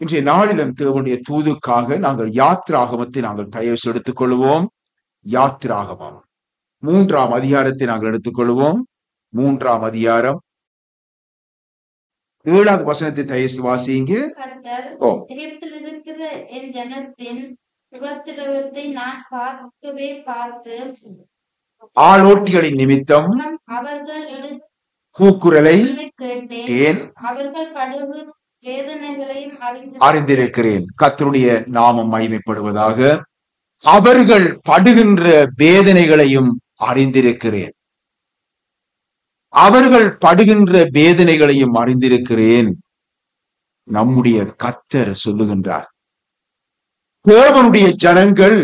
இன்றைய நாளிலும் தேவனுடைய தூதுக்காக நாங்கள் யாத்திராகமத்தை நாங்கள் தயவு எடுத்துக் கொள்வோம். யாத்திராகமம் 3ஆம் அதிகாரத்தை நாங்கள் எடுத்துக்கொள்வோம். 3ஆம் அதிகாரம் 7வது வசனத்தை தயவு வாசிங்க. எகிப்தில் இருக்கிற என் ஜனத்தின் உபத்திரவத்தை நான் பார்க்கவே பார்த்து ஆளோட்டிகளின் நிமித்தம் அவர்கள் கூக்குரலை கேட்டேன். அவர்கள் படுகிற வேதனைகளையும் அறிந்திருக்கிறேன். கர்த்தருடைய நாமம் மகிமைப்படுவதாக. அவர்கள் படுகின்ற வேதனைகளையும் அறிந்திருக்கிறேன். அவர்கள் படுகின்ற வேதனைகளையும் அறிந்திருக்கிறேன். நம்முடைய கர்த்தர் சொல்லுகின்றார், தேவனுடைய ஜனங்கள்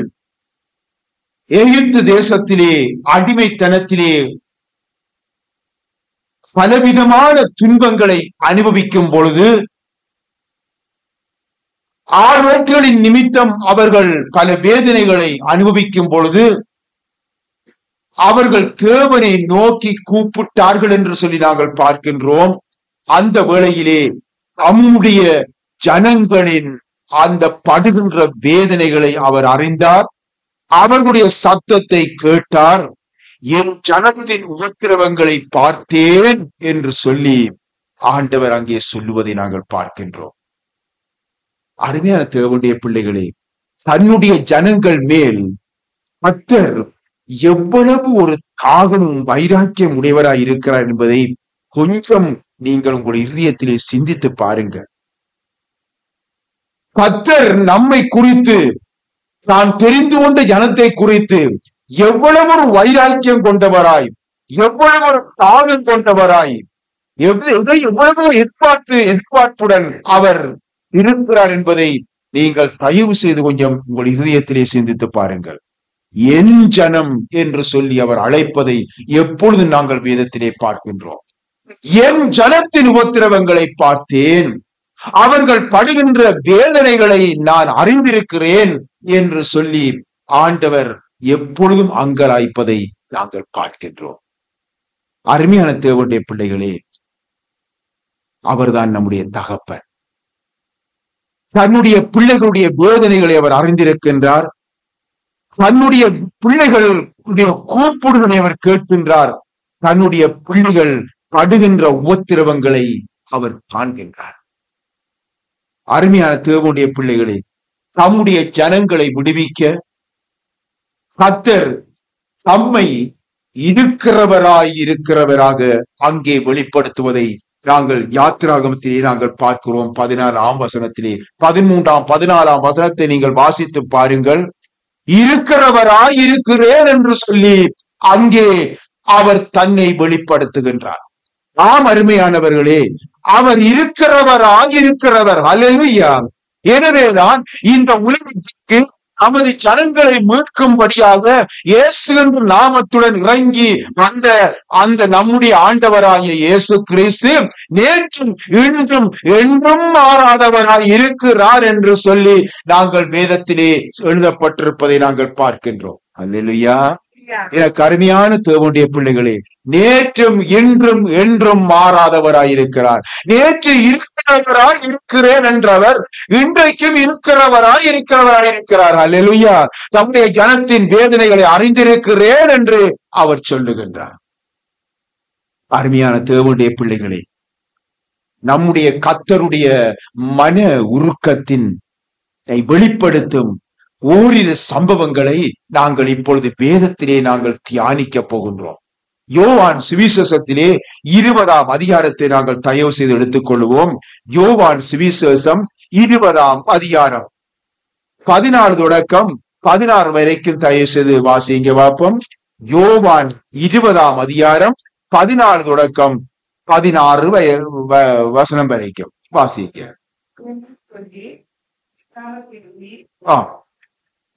எகிப்து தேசத்திலே அடிமைத்தனத்திலே பலவிதமான துன்பங்களை அனுபவிக்கும் பொழுது ஆளோட்டிகளின் நிமித்தம் அவர்கள் பல வேதனைகளை அனுபவிக்கும் பொழுது அவர்கள் தேவனை நோக்கி கூப்பிட்டார்கள் என்று சொல்லி நாங்கள் பார்க்கின்றோம். அந்த வேளையிலே நம்முடைய ஜனங்களின் அந்த படுகின்ற வேதனைகளை அவர் அறிந்தார். அவர்களுடைய சத்தத்தை கேட்டார். என் ஜனத்தின் உபத்திரவங்களை பார்த்தேன் என்று சொல்லி ஆண்டவர் அங்கே சொல்லுவதை நாங்கள் பார்க்கின்றோம். அருமையான தேவனுடைய பிள்ளைகளே, தன்னுடைய ஜனங்கள் மேல் கர்த்தர் எவ்வளவு ஒரு தாகமும் வைராக்கியம் உடையவராய் இருக்கிறார் என்பதை கொஞ்சம் நீங்கள் உங்கள் இதயத்திலே சிந்தித்து பாருங்க. கர்த்தர் நம்மை குறித்து, நான் தெரிந்து கொண்ட ஜனத்தை குறித்து எவ்வளவு ஒரு வைராக்கியம் கொண்டவராய், எவ்வளவு ஒரு தாகம் கொண்டவராய், எவ்வளவு எதிர்பார்ப்புடன் அவர் இருக்கிறார் என்பதை நீங்கள் தயவு செய்து கொஞ்சம் உங்கள் இதயத்திலே சிந்தித்து பாருங்கள். என் ஜனம் என்று சொல்லி அவர் அழைப்பதை எப்பொழுது நாங்கள் வேதத்திலே பார்க்கின்றோம். என் ஜனத்தின் உபத்திரவங்களை பார்த்தேன், அவர்கள் படுகின்ற வேதனைகளை நான் அறிந்திருக்கிறேன் என்று சொல்லி ஆண்டவர் எப்பொழுதும் அங்கலாய்ப்பதை நாங்கள் பார்க்கின்றோம். அருமையான தேவனுடைய பிள்ளைகளே, அவர்தான் நம்முடைய தகப்பன். தன்னுடைய பிள்ளைகளுடைய வேதனைகளை அவர் அறிந்திருக்கின்றார். தன்னுடைய பிள்ளைகளுடைய கூப்பிடுதலை அவர் கேட்கின்றார். தன்னுடைய பிள்ளைகள் படுகின்ற உபத்திரவங்களை அவர் காண்கின்றார். அருமையான தேவனுடைய பிள்ளைகளே, தம்முடைய ஜனங்களை விடுவிக்க கர்த்தர் தம்மை இருக்கிறவராக அங்கே வெளிப்படுத்துவதை நாங்கள் யாத்திராகமத்திலே நாங்கள் பார்க்கிறோம். 16ஆம் வசனத்திலே 13ஆம் 14ஆம் வசனத்தை நீங்கள் வாசித்து பாருங்கள். இருக்கிறேன் என்று சொல்லி அங்கே அவர் தன்னை வெளிப்படுத்துகின்றார். ஆம் அருமையானவர்களே, அவர் இருக்கிறவர். அல்லேலூயா. எனவேதான் இந்த உலகத்திற்கு நமது ஜனங்களை மீட்கும்படியாக இயேசு என்ற நாமத்துடன் இறங்கி வந்த அந்த நம்முடைய ஆண்டவராகிய இயேசு கிறிஸ்து நேற்றும் இன்றும் என்றும் மாறாதவராய் இருக்கிறார் என்று சொல்லி நாங்கள் வேதத்திலே எழுதப்பட்டிருப்பதை நாங்கள் பார்க்கின்றோம். அல்லேலூயா. எனக்கு அருமையான தேவனுடைய பிள்ளைகளே, நேற்றும் இன்றும் என்றும் மாறாதவராய் இருக்கிறார். நேற்று இருக்கிறவராய் இருக்கிறேன் என்றவர் இன்றைக்கும் இருக்கிறவராய் இருக்கிறார். அல்லேலூயா. தம்முடைய ஜனத்தின் வேதனைகளை அறிந்திருக்கிறேன் என்று அவர் சொல்லுகின்றார். அருமையான தேவனுடைய பிள்ளைகளே, நம்முடைய கர்த்தருடைய மன உருக்கத்தின் வெளிப்படுத்தும் ஓரிரு சம்பவங்களை நாங்கள் இப்பொழுது வேதத்திலே நாங்கள் தியானிக்க போகின்றோம். யோவான் சுவிசேஷத்திலே 20ஆம் அதிகாரத்தை நாங்கள் தயவு செய்து எடுத்துக்கொள்வோம். யோவான் சுவிசேஷம் 20ஆம் அதிகாரம் 14 தொடக்கம் 16 வரைக்கும் தயவு செய்து வாசிங்க பார்ப்போம். யோவான் 20ஆம் அதிகாரம் 14 தொடக்கம் 16 வசனம் வரைக்கும் வாசிங்க.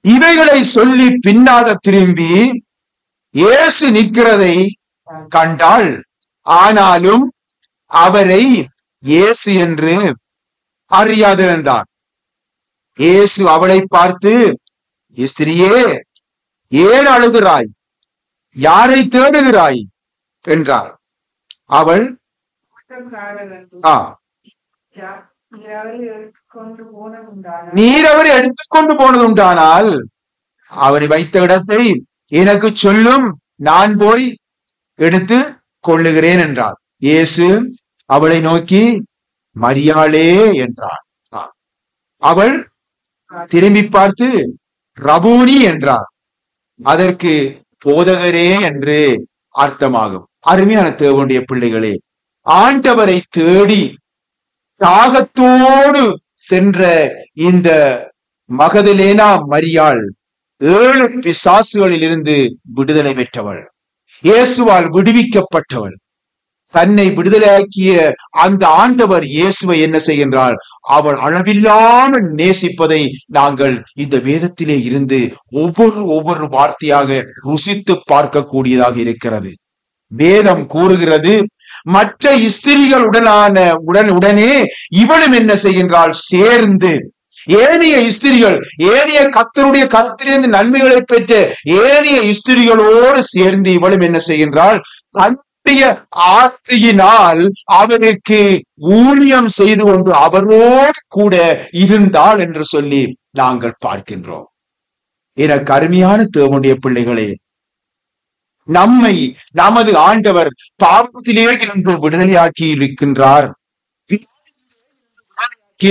இவைகளை சொல்லி பின்னாக திரும்பி இயேசு நிற்கிறதை கண்டாள். ஆனாலும் அவரை இயேசு என்று அறியாதிருந்தார். இயேசு அவளை பார்த்து, ஸ்திரியே, ஏன் அழுகிறாய்? யாரை தேடுகிறாய் என்றார். அவள் நீர் அவரை எடுத்துக்கொண்டு போனது உண்டானால் அவரை வைத்த இடத்தை எனக்கு சொல்லும், நான் போய் எடுத்து கொள்ளுகிறேன் என்றார். இயேசு அவளை நோக்கி மரியாளே என்றார். அவள் திரும்பி பார்த்து ரபூனி என்றார். அதற்கு போதகரே என்று அர்த்தமாகும். அருமையான தேவனுடைய பிள்ளைகளே, ஆண்டவரை தேடி தாகத்தோடு சென்ற இந்த மகதலேனா மரியாள் 7 பிசாசுகளில் இருந்து விடுதலை பெற்றவள், இயேசுவால் விடுவிக்கப்பட்டவள். தன்னை விடுதலையாக்கிய அந்த ஆண்டவர் இயேசுவை என்ன செய்கின்றாள்? அவள் அளவில்லாமல் நேசிப்பதை நாங்கள் இந்த வேதத்திலே இருந்து ஒவ்வொரு வார்த்தையாக ருசித்து பார்க்கக்கூடியதாக இருக்கிறது. வேதம் கூறுகிறது, மற்ற ஸ்திரீகளுடனே இவளும் என்ன செய்கின்றாள்? சேர்ந்து ஏனைய ஸ்திரீகள், ஏனைய கர்த்தருடைய கருத்திலிருந்து நன்மைகளை பெற்ற ஏனைய ஸ்திரீகளோடு சேர்ந்து இவளும் என்ன செய்கின்றாள்? ஆஸ்தியினால் அவருக்கு ஊழியம் செய்து கொண்டு அவரோடு கூட இருந்தாள் என்று சொல்லி நாங்கள் பார்க்கின்றோம். எனக்கு அருமையான தேவனுடைய பிள்ளைகளே, நம்மை நமது ஆண்டவர் பாவத்திலே இருந்து விடுதலையாக்கி இருக்கின்றார், விடுதலையாக்கி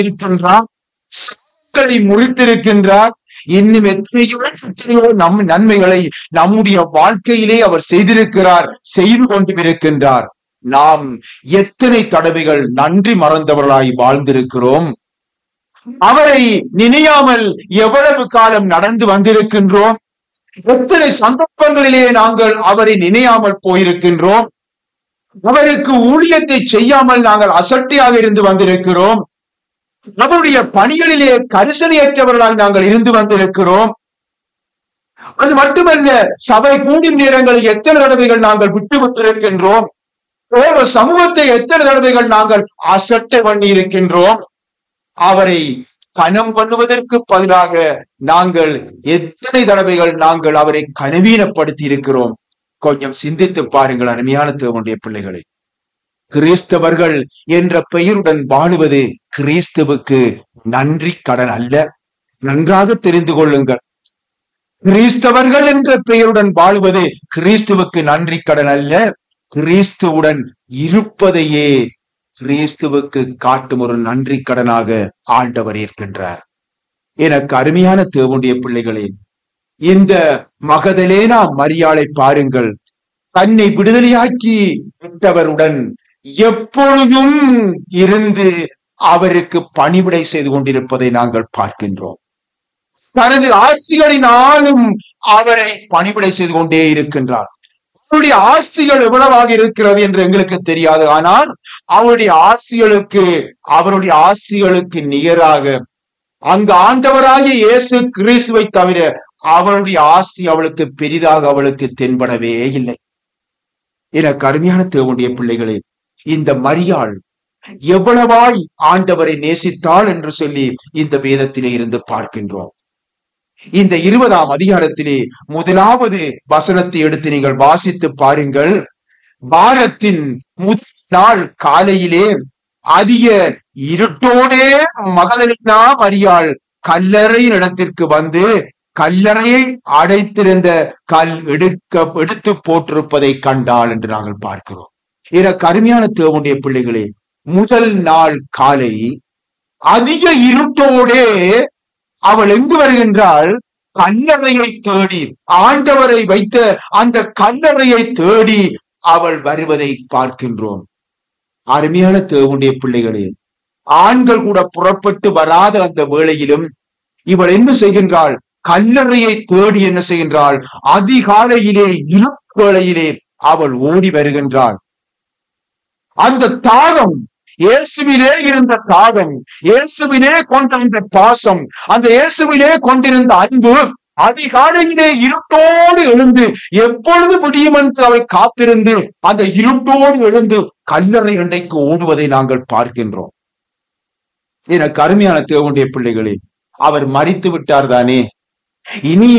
இருக்கின்றார், சக்களை முறித்திருக்கின்றார். இன்னும் எத்தனையோ நன்மைகளை நம்முடைய வாழ்க்கையிலே அவர் செய்திருக்கிறார், செய்து கொண்டு இருக்கின்றார். நாம் எத்தனை தடவைகள் நன்றி மறந்தவர்களாய் வாழ்ந்திருக்கிறோம். அவரை நினையாமல் எவ்வளவு காலம் நடந்து வந்திருக்கின்றோம். எத்தனை சந்தர்ப்பங்களிலே நாங்கள் அவரை நினையாமல் போயிருக்கின்றோம். அவருக்கு ஊழியத்தை செய்யாமல் நாங்கள் அசட்டையாக இருந்து வந்திருக்கிறோம். அவருடைய பணிகளிலே கரிசனையற்றவர்களாக நாங்கள் இருந்து வந்திருக்கிறோம். அது மட்டுமல்ல, சபை கூடும் நேரங்களில் எத்தனை தடவைகள் நாங்கள் விட்டுவிட்டிருக்கின்றோம். சமூகத்தை எத்தனை தடவைகள் நாங்கள் அசட்டை பண்ணி இருக்கின்றோம். அவரை கனம் பண்ணுவதற்கு பதிலாக நாங்கள் எத்தனை தடவைகள் நாங்கள் அவரை கனவீனப்படுத்தி இருக்கிறோம். கொஞ்சம் சிந்தித்து பாருங்கள் அருமையான தேவனுடைய பிள்ளைகளை. கிறிஸ்தவர்கள் என்ற பெயருடன் வாழுவது கிறிஸ்துவுக்கு நன்றி கடன் அல்ல. நன்றாக தெரிந்து கொள்ளுங்கள். கிறிஸ்தவர்கள் என்ற பெயருடன் வாழுவது கிறிஸ்துவுக்கு நன்றி கடன் அல்ல. கிறிஸ்துவுடன் இருப்பதையே கிறிஸ்துவுக்கு காட்டும் ஒரு நன்றி கடனாக ஆண்டவர் ஏற்கின்றார். எனக்கு அருமையான தேவனுடைய பிள்ளைகளே, இந்த மகதலேனா மரியாளை பாருங்கள். தன்னை விடுதலையாக்கி விட்டவருடன் எப்பொழுதும் இருந்து அவருக்கு பணிவிடை செய்து கொண்டிருப்பதை நாங்கள் பார்க்கின்றோம். தனது ஆஸ்திகளினாலும் அவரை பணிவிடை செய்து கொண்டே இருக்கின்றார். அவருடைய ஆஸ்திகள் எவ்வளவாக இருக்கிறது என்று எங்களுக்கு தெரியாது. ஆனால் அவருடைய ஆஸ்திகளுக்கு நிகராக அந்த ஆண்டவராகிய இயேசு கிறிஸ்துவை தவிர அவருடைய ஆஸ்தி அவளுக்கு பெரிதாக அவளுக்கு தென்படவே இல்லை. எனக்கு அருமையான தேவனுடைய பிள்ளைகளே, இந்த மரியாள் எவ்வளவாய் ஆண்டவரை நேசித்தாள் என்று சொல்லி இந்த வேதத்திலே இருந்து பார்க்கின்றோம். இந்த 20ஆம் அதிகாரத்திலே முதலாவது வசனத்தை எடுத்து நீங்கள் வாசித்து பாருங்கள். வாரத்தின் முதல் நாள் காலையிலே அதிக இருட்டோடே மகதலேனா மரியாள் கல்லறையின் இடத்திற்கு வந்து கல்லறையை அடைத்திருந்த கல் எடுத்து போட்டிருப்பதை கண்டாள் என்று நாங்கள் பார்க்கிறோம். எனக்கு அருமையான தேவனுடைய பிள்ளைகளே, முதல் நாள் காலை அதிக இருட்டோடே அவள் எங்கு வருகின்றாள்? கல்லறையை தேடி, ஆண்டவரை வைத்த அந்த கல்லறையை தேடி அவள் வருவதை பார்க்கின்றோம். அருமையான தேவனுடைய பிள்ளைகளே, ஆண்கள் கூட புறப்பட்டு வராத அந்த வேளையிலும் இவள் என்ன செய்கின்றாள்? கல்லறையை தேடி என்ன செய்கின்றாள்? அதிகாலையிலே இருட்டு வேளையிலே அவள் ஓடி வருகின்றாள். அந்த தாகம், இயேசுவிலே இருந்த தாகம், இயேசுவிலே கொண்டிருந்த பாசம், அந்த இயேசுவிலே கொண்டிருந்த அன்பு அதிகாலையிலே இருட்டோடு எழுந்து எப்பொழுது முடியும் என்று அவள் காத்திருந்து அந்த இருட்டோடு எழுந்து கல்லறை அண்டைக்கு ஓடுவதை நாங்கள் பார்க்கின்றோம். எனக்கு அருமையான தேவனுடைய பிள்ளைகளே, அவர் மரித்து விட்டார் தானே, இனி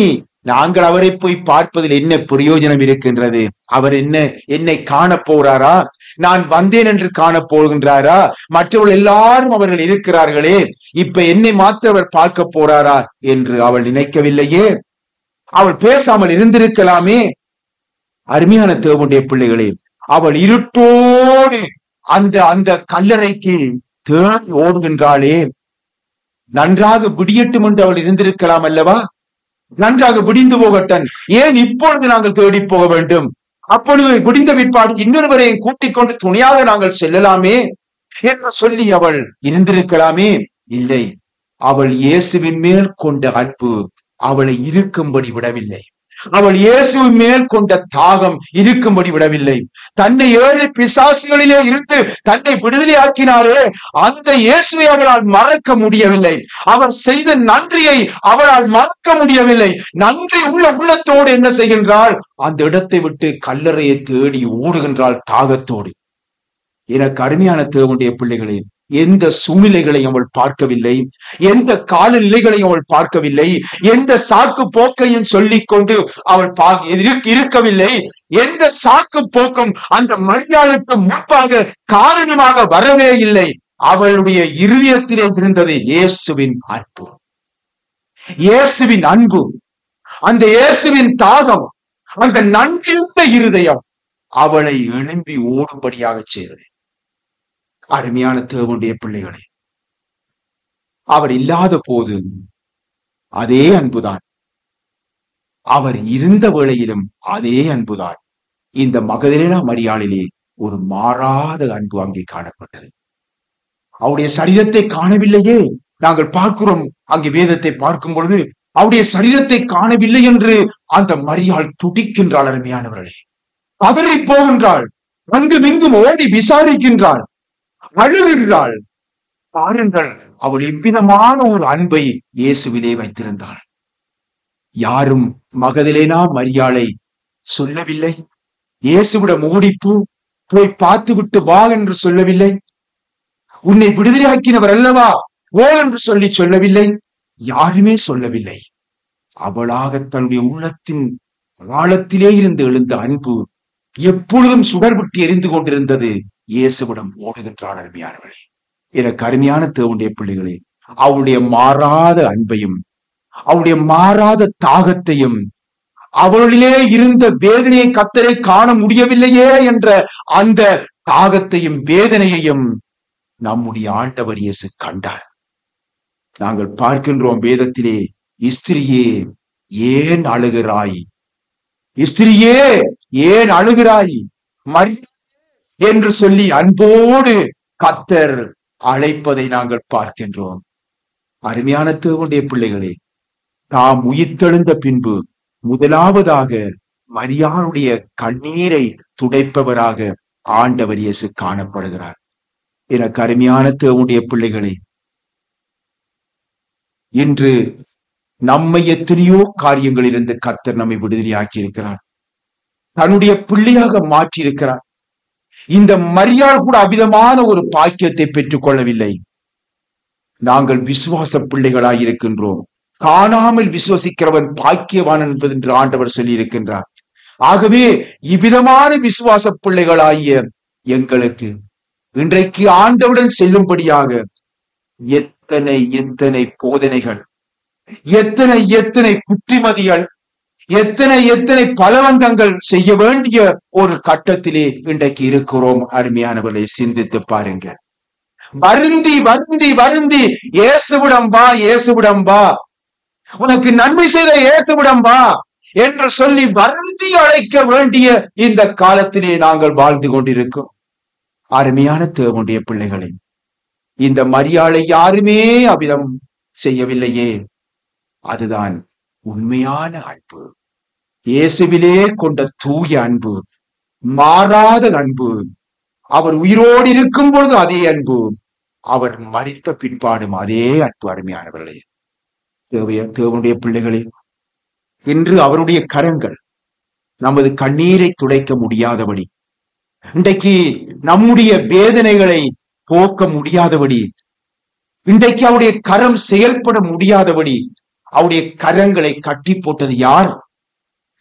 நாங்கள் அவரை போய் பார்ப்பதில் என்ன பிரயோஜனம் இருக்கின்றது? அவர் என்னை காண போறாரா? நான் வந்தேன் என்று காண போகின்றாரா? மற்றவர்கள் எல்லாரும் அவர்கள் இருக்கிறார்களே, இப்ப என்னை மாத்திர அவர் பார்க்க போறாரா என்று அவள் நினைக்கவில்லையே. அவள் பேசாமல் இருந்திருக்கலாமே. அருமையான தேவனுடைய பிள்ளைகளே, அவள் இருட்டோடு அந்த கல்லறைக்கு தேடி ஓடுகின்றாளே. நன்றாக விடியட்டும் என்று அவள் இருந்திருக்கலாம் அல்லவா? நன்றாக விடிந்து போகட்டன், ஏன் இப்பொழுது நாங்கள் தேடி போக வேண்டும்? அப்பொழுது விடிந்த பிற்பாடு இன்னொருவரை கூட்டிக் கொண்டு துணையாக நாங்கள் செல்லலாமே என்று சொல்லி அவள் இருந்திருக்கலாமே. இல்லை, அவள் இயேசுவின் மேல் கொண்ட அன்பு அவளை இருக்கும்படி விடவில்லை. அவள் இயேசுவின் மேல் கொண்ட தாகம் இருக்கும்படி விடவில்லை. தன்னை 7 பிசாசுகளிலே இருந்து தன்னை விடுதலை ஆக்கினாரே, அந்த இயேசுவை அவளால் மறக்க முடியவில்லை. அவர் செய்த நன்றியை அவளால் மறக்க முடியவில்லை. நன்றி உள்ளத்தோடு என்ன செய்கின்றாள்? அந்த இடத்தை விட்டு கல்லறையை தேடி ஓடுகின்றாள் தாகத்தோடு. எனக்கு அருமையான தேவனுடைய பிள்ளைகளே, எந்த சூழ்நிலைகளையும் அவள் பார்க்கவில்லை, எந்த காலநிலைகளையும் அவள் பார்க்கவில்லை, எந்த சாக்கு போக்கையும் சொல்லிக் கொண்டு அவள் இருக்கவில்லை. எந்த சாக்கு போக்கும் அந்த மரியாளுக்கு முன்பாக காரணமாக வரவே இல்லை. அவளுடைய இருதயத்திலே இருந்தது இயேசுவின் அன்பு, இயேசுவின் அன்பு, அந்த இயேசுவின் தாகம், அந்த நன்றியுள்ள இருதயம் அவளை எழும்பி ஓடும்படியாக செய்தது. அருமையான தேவனுடைய பிள்ளைகளே, அவர் இல்லாத போது அதே அன்புதான், அவர் இருந்த வேளையிலும் அதே அன்புதான். இந்த மகதலேனா மரியாளிலே ஒரு மாறாத அன்பு அங்கே காணப்பட்டது. அவருடைய சரீரத்தை காணவில்லையே. நாங்கள் பார்க்கிறோம், அங்கே வேதத்தை பார்க்கும் பொழுது அவருடைய சரீரத்தை காணவில்லை என்று அந்த மரியாள் துடிக்கின்றாள். அருமையானவர்களே, பதறி போகின்றாள், அங்கும் இங்கும் ஓடி விசாரிக்கின்றாள், அழுகிறாள். பாருங்கள், அவள் எவ்விதமான ஒரு அன்பை இயேசுவிலே வைத்திருந்தாள். யாரும் மகதலேனா மரியாளை சொல்லவில்லை, இயேசுவிடம் ஓடிப்போ போய் பார்த்து விட்டு வா என்று சொல்லவில்லை. உன்னை விடுதலையாக்கினவர் அல்லவா ஓ என்று சொல்லவில்லை. யாருமே சொல்லவில்லை. அவளாக தன்னுடைய உள்ளத்தின் ஆழத்திலே இருந்து எழுந்த அன்பு எப்பொழுதும் சுடர்விட்டு எரிந்து கொண்டிருந்தது. இயேசுவிடம் ஓடுகின்றாள். அருமையானவர்களே, எனக்கு அருமையான தேவனுடைய பிள்ளைகளே, அவளுடைய மாறாத அன்பையும் அவளுடைய மாறாத தாகத்தையும் அவளிலே இருந்த வேதனையை கர்த்தரை காண முடியவில்லையே என்ற அந்த தாகத்தையும் வேதனையையும் நம்முடைய ஆண்டவர் இயேசு கண்டார். நாங்கள் பார்க்கின்றோம் வேதத்திலே, ஸ்திரியே ஏன் அழுகிறாய், ஸ்திரியே ஏன் அழுகிறாய் மரி என்று சொல்லி அன்போடு கர்த்தர் அழைப்பதை நாங்கள் பார்க்கின்றோம். அருமையான தேவனுடைய பிள்ளைகளே, நாம் உயிர்த்தெழுந்த பின்பு முதலாவதாக மரியாளுடைய கண்ணீரை துடைப்பவராக ஆண்டவர் இயேசு காணப்படுகிறார். எனக்கு அருமையான தேவனுடைய பிள்ளைகளே, இன்று நம்மை எத்தனையோ காரியங்களிலிருந்து கர்த்தர் நம்மை விடுதலையாக்கி இருக்கிறார், தன்னுடைய பிள்ளையாக மாற்றி இருக்கிறார். இந்த மரியாள் கூட அவ்விதமான ஒரு பாக்கியத்தை பெற்றுக் கொள்ளவில்லை. நாங்கள் விசுவாச பிள்ளைகளாய் இருக்கின்றோம். காணாமல் விசுவசிக்கிறவன் பாக்கியவான் என்பது என்று ஆண்டவர் சொல்லி இருக்கின்றார். ஆகவே இவ்விதமான விசுவாச பிள்ளைகளாகிய எங்களுக்கு இன்றைக்கு ஆண்டவுடன் செல்லும்படியாக எத்தனை எத்தனை போதனைகள், எத்தனை எத்தனை புத்திமதிகள், எத்தனை எத்தனை பலவந்தங்கள் செய்ய வேண்டிய ஒரு கட்டத்திலே இன்றைக்கு இருக்கிறோம். அருமையானவர்களை சிந்தித்து பாருங்க. வருந்தி வருந்தி வருந்தி இயேசுவிடம் வா, இயேசுவிடம் வா, உனக்கு நன்மை செய்த இயேசுவிடம் வா என்று சொல்லி வருந்தி அழைக்க வேண்டிய இந்த காலத்திலே நாங்கள் வாழ்ந்து கொண்டிருக்கோம். அருமையான தேவனுடைய பிள்ளைகளை, இந்த மரியாளை யாருமே அவ்விதம் செய்யவில்லையே. அதுதான் உண்மையான அன்பு, இயேசுவிலே கொண்ட தூய அன்பு, மாறாத அன்பு. அவர் உயிரோடு இருக்கும் பொழுது அதே அன்பு, அவர் மரித்த பிற்பாடும் அதே அன்பு. அருமையானவர்களே, தேவனுடைய பிள்ளைகளே, இன்று அவருடைய கரங்கள் நமது கண்ணீரை துடைக்க முடியாதபடி, இன்றைக்கு நம்முடைய வேதனைகளை போக்க முடியாதபடி, இன்றைக்கு அவருடைய கரம் செயல்பட முடியாதபடி, அவருடைய கரங்களை கட்டி போட்டது யார்?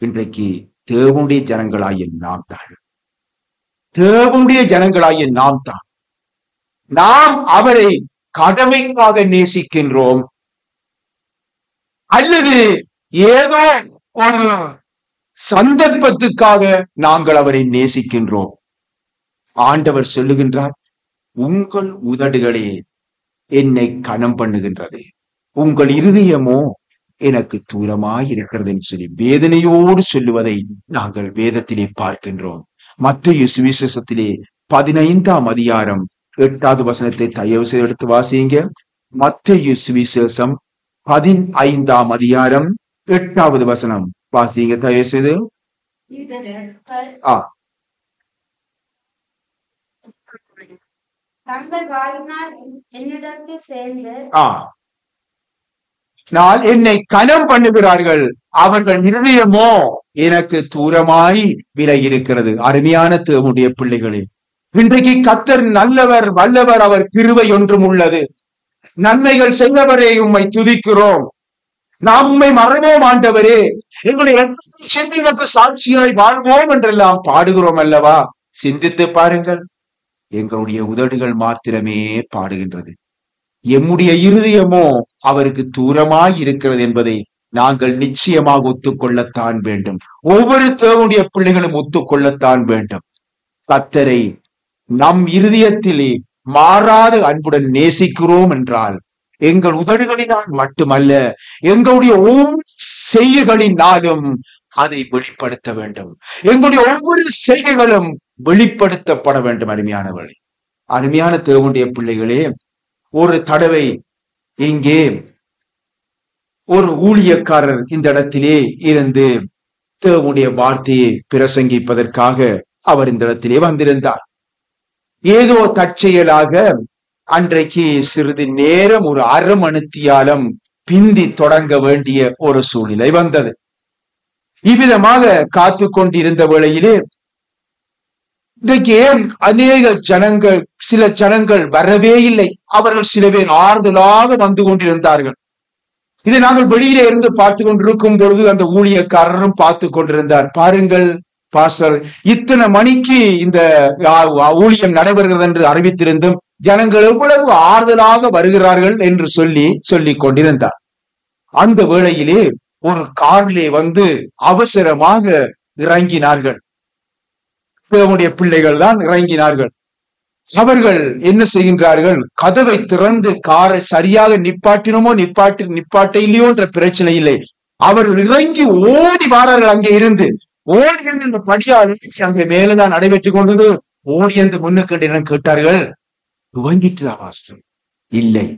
இன்றைக்கு தேவனுடைய ஜனங்களாகிய நாம் தான். தேவனுடைய ஜனங்களாகிய நாம் தான். நாம் அவரை கடமைக்காக நேசிக்கின்றோம், அல்லது ஏதோ ஒரு சந்தர்ப்பத்துக்காக நாங்கள் அவரை நேசிக்கின்றோம்? ஆண்டவர் சொல்லுகின்றார், உங்கள் உதடுகளே என்னை கனம் பண்ணுகின்றது, உங்கள் இருதயமோ எனக்கு தூரமாய் இருக்கிறது என்று சொல்லி வேதனையோடு சொல்லுவதை நாங்கள் வேதத்திலே பார்க்கின்றோம். மத்தேயு சுவிசேஷத்திலே 15ஆம் அதிகாரம் 8வது வசனத்தை தயவு செய்து எடுத்து வாசிங்க. மத்தேயு சுவிசேஷம் 15ஆம் அதிகாரம் 8வது வசனம் வாசிங்க தயவு செய்து. தங்கள் வாயினால் என்னிடத்தில் சேர்ந்து நான் என்னை கனம் பண்ணுகிறார்கள், அவர்கள் இருதயமோ எனக்கு தூரமாய் விலகி இருக்கிறது. அருமையான தேவனுடைய பிள்ளைகளே, இன்றைக்கு கர்த்தர் நல்லவர், வல்லவர், அவர் கிருபை ஒன்றும் உள்ளது. நன்மைகள் செய்தவரே உம்மை துதிக்கிறோம், நாம் உம்மை மறவோம் ஆண்டவரே, எங்களுடைய சிந்திகளுக்கு சாட்சியாய் வாழ்வோம் என்றெல்லாம் பாடுகிறோம் அல்லவா? சிந்தித்து பாருங்கள், எங்களுடைய உதடுகள் மாத்திரமே பாடுகின்றது, எம்முடைய இருதயமோ அவருக்கு தூரமாய் இருக்கிறது என்பதை நாங்கள் நிச்சயமாக ஒத்துக்கொள்ளத்தான் வேண்டும். ஒவ்வொரு தேவனுடைய பிள்ளைகளும் ஒத்துக்கொள்ளத்தான் வேண்டும். கர்த்தரை நம் இருதயத்திலே மாறாத அன்புடன் நேசிக்கிறோம் என்றால் எங்கள் உதடுகளினால் மட்டுமல்ல, எங்களுடைய ஒவ்வொரு செய்கைகளினாலும் அதை வெளிப்படுத்த வேண்டும். எங்களுடைய ஒவ்வொரு செய்கைகளும் வெளிப்படுத்தப்பட வேண்டும். அருமையானவர்களே, அருமையான தேவனுடைய பிள்ளைகளே, ஒரு தடவை இங்கே ஒரு ஊழியக்காரர் இந்த இடத்திலே இருந்து தேவனுடைய வார்த்தையை பிரசங்கிப்பதற்காக அவர் இந்த இடத்திலே வந்திருந்தார். ஏதோ தற்செயலாக அன்றைக்கு சிறிது நேரம் ஒரு அரை மணித்தியாலம் பிந்தி தொடங்க வேண்டிய ஒரு சூழ்நிலை வந்தது. இவ்விதமாக காத்து கொண்டிருந்த வேளையிலே இன்றைக்கு அநேக ஜனங்கள், சில ஜனங்கள் வரவே இல்லை. அவர்கள் சில பேர் ஆறுதலாக வந்து கொண்டிருந்தார்கள். இதை நாங்கள் வெளியிலே இருந்து பார்த்து கொண்டிருக்கும் பொழுது அந்த ஊழியக்காரரும் பார்த்து கொண்டிருந்தார். பாருங்கள் பாஸ்டர், இத்தனை மணிக்கு இந்த ஊழியம் நடைபெறுகிறது என்று அறிவித்திருந்தும் ஜனங்கள் எவ்வளவு ஆறுதலாக வருகிறார்கள் என்று சொல்லிக் கொண்டிருந்தார். அந்த வேளையிலே ஒரு காரிலே வந்து அவசரமாக இறங்கினார்கள். தேவனுடைய பிள்ளைகள் தான் இறங்கினார்கள். அவர்கள் என்ன செய்கின்றார்கள்? கதவை திறந்து காரை சரியாக நிப்பாட்டினோமோ நிப்பாட்ட இல்லையோ என்ற பிரச்சனை இல்லை. அவர்கள் இறங்கி ஓடி வாரார்கள். அங்கே இருந்து ஓடி இந்த படியால் அங்கே மேலதான் நடைபெற்றுக் கொண்டது. ஓடி அந்த முன்னுக்கு இடம் கேட்டார்கள், துவங்கிட்டு பாஸ்டர்? இல்லை.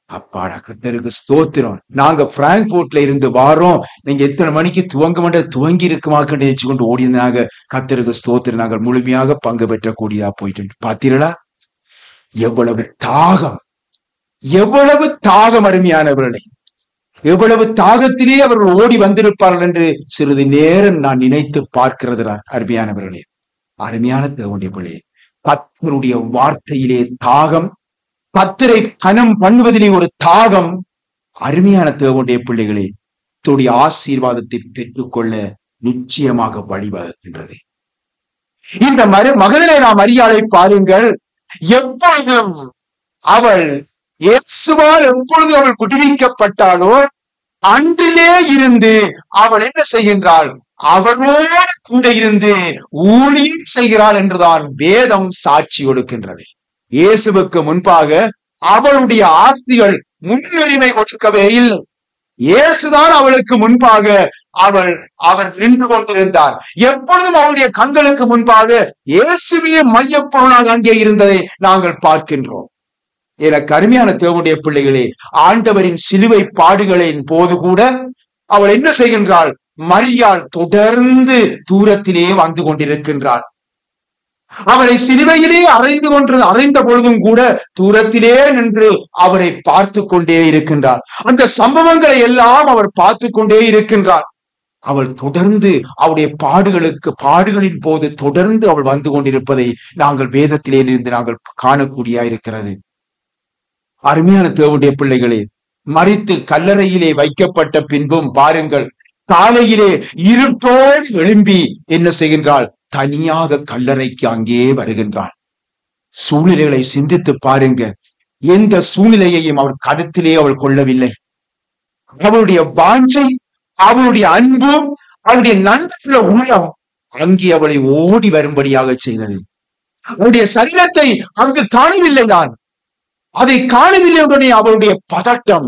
அப்பாடா, கர்த்தருக்கு ஸ்தோத்திரம், நாங்க பிராங்க்போர்ட்ல இருந்து வாரோம், நீங்க எத்தனை மணிக்கு துவங்க மாட்டேன், துவங்கி இருக்குமாக்கு நினைச்சு கொண்டு ஓடி இருந்தாங்க. கர்த்தருக்கு ஸ்தோத்திரம், நாங்கள் முழுமையாக பங்கு பெற்றக்கூடியதா போயிட்டு. பாத்தீங்களா எவ்வளவு தாகம், எவ்வளவு தாகம்! அருமையானவர்களே, எவ்வளவு தாகத்திலே அவர்கள் ஓடி வந்திருப்பார்கள் என்று சிறிது நேரம் நான் நினைத்து பார்க்கிறது. அருமையானவர்களே, அருமையான தேவனுடைய பிள்ளை, கர்த்தருடைய வார்த்தையிலே தாகம், கர்த்தரை கனம் பண்ணுவதிலே ஒரு தாகம். அருமையான தேவனுடைய பிள்ளைகளே, தன்னுடைய ஆசீர்வாதத்தை பெற்றுக்கொள்ள நிச்சயமாக வழிவகுக்கின்றது. இந்த மகளிரை நாம் மரியாதை பாருங்கள். எப்பொழுதும் அவள் இயேசுவால் எப்பொழுது அவள் விடுவிக்கப்பட்டாலோ அன்றிலே இருந்து அவள் என்ன செய்கின்றாள்? அவளோடு கூட இருந்து ஊழியம் செய்கிறாள் என்றுதான் வேதம் சாட்சி கொடுக்கின்றது. இயேசுவுக்கு முன்பாக அவளுடைய ஆஸ்திகள் முன்னுரிமை கொடுக்கவே இல்லை. இயேசுதான் அவளுக்கு முன்பாக அவர் நின்று கொண்டிருந்தார். எப்பொழுதும் அவளுடைய கண்களுக்கு முன்பாக இயேசுவே மையப்பொருளாக அங்கே இருந்ததை நாங்கள் பார்க்கின்றோம். எனக்கு அருமையான தேவனுடைய பிள்ளைகளே, ஆண்டவரின் சிலுவை பாடுகளின் போது கூட அவள் என்ன செய்கின்றாள்? மரியாள் தொடர்ந்து தூரத்திலே வந்து கொண்டிருக்கின்றாள். அவரை சிலுவையிலே அறைந்த பொழுதும் கூட தூரத்திலே நின்று அவரை பார்த்து கொண்டே இருக்கின்றார். அந்த சம்பவங்களை எல்லாம் அவர் பார்த்து கொண்டே இருக்கின்றார். அவள் தொடர்ந்து அவருடைய பாடுகளின் போது தொடர்ந்து அவள் வந்து கொண்டிருப்பதை நாங்கள் வேதத்திலே இருந்து நாங்கள் காணக்கூடியா இருக்கிறது. அருமையான தேவனுடைய பிள்ளைகளே, மரித்து கல்லறையிலே வைக்கப்பட்ட பின்பும் பாருங்கள், காலையிலே இருட்டோடு எழும்பி என்ன செய்கின்றாள்? தனியாக கல்லறைக்கு அங்கே வருகின்றாள். சூழ்நிலைகளை சிந்தித்து பாருங்க. எந்த சூழ்நிலையையும் அவள் கருத்திலே அவள் கொள்ளவில்லை. அவளுடைய வாஞ்சை, அவளுடைய அன்பு, அவளுடைய நண்புள்ள உள்ளம் அங்கே அவளை ஓடி வரும்படியாக செய்தது. அவளுடைய சரீரத்தை அங்கு காணவில்லை. தான் அதை காணவில்லை. உடனே அவளுடைய பதட்டம்,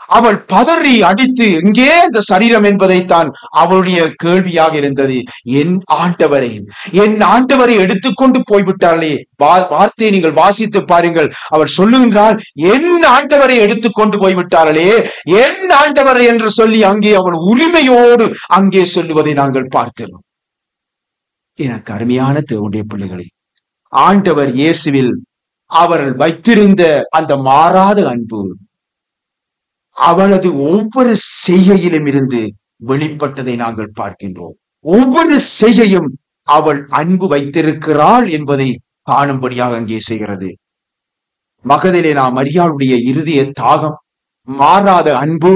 அவள் பதறி அடித்து எங்கே இந்த சரீரம் என்பதைத்தான் அவளுடைய கேள்வியாக இருந்தது. என் ஆண்டவரை எடுத்துக்கொண்டு போய்விட்டார்களே. வார்த்தையை நீங்கள் வாசித்து பாருங்கள். அவர் சொல்லுகின்றால், என் ஆண்டவரை எடுத்துக்கொண்டு போய்விட்டார்களே, என் ஆண்டவரை என்று சொல்லி அங்கே அவள் உரிமையோடு அங்கே சொல்லுவதை நாங்கள் பார்க்கிறோம். எனக்கு அருமையான தேவனுடைய பிள்ளைகளே, ஆண்டவர் இயேசுவில் அவர்கள் வைத்திருந்த அந்த மாறாத அன்பு அவளது ஒவ்வொரு செய்கையிலும் இருந்து வெளிப்பட்டதை நாங்கள் பார்க்கின்றோம். ஒவ்வொரு செய்கையும் அவள் அன்பு வைத்திருக்கிறாள் என்பதை காணும்படியாக அங்கே செய்கிறது. மகதலேனா மரியாளுடைய இருதய தாகம், மாறாத அன்பு,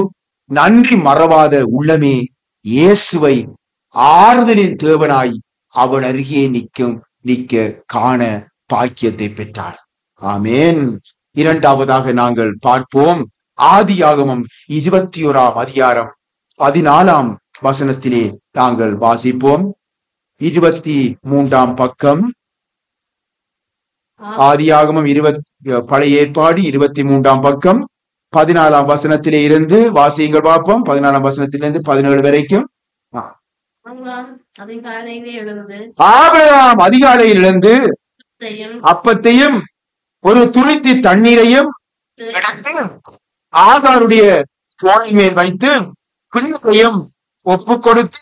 நன்றி மறவாத உள்ளமே இயேசுவை ஆறுதலின் தேவனாய் அவள் அருகே நிற்க காண பாக்கியத்தை பெற்றாள். ஆமேன். இரண்டாவதாக நாங்கள் பார்ப்போம். ஆதியாகமம் 21ஆம் அதிகாரம் 14ஆம் வசனத்திலே நாங்கள் வாசிப்போம். 23ஆம் பக்கம். ஆதியாகமம் பழைய ஏற்பாடு 23ஆம் பக்கம் 14ஆம் வசனத்திலே இருந்து வாசியுங்கள் பார்ப்போம். 14ஆம் வசனத்திலிருந்து 17 வரைக்கும். ஆபிரகாம் அதிகாலையில் எழுந்து அப்பத்தையும் ஒரு துருத்தி தண்ணீரையும் ஆகாருடைய தோளை மேல் வைத்து பிள்ளையையும் ஒப்பு கொடுத்து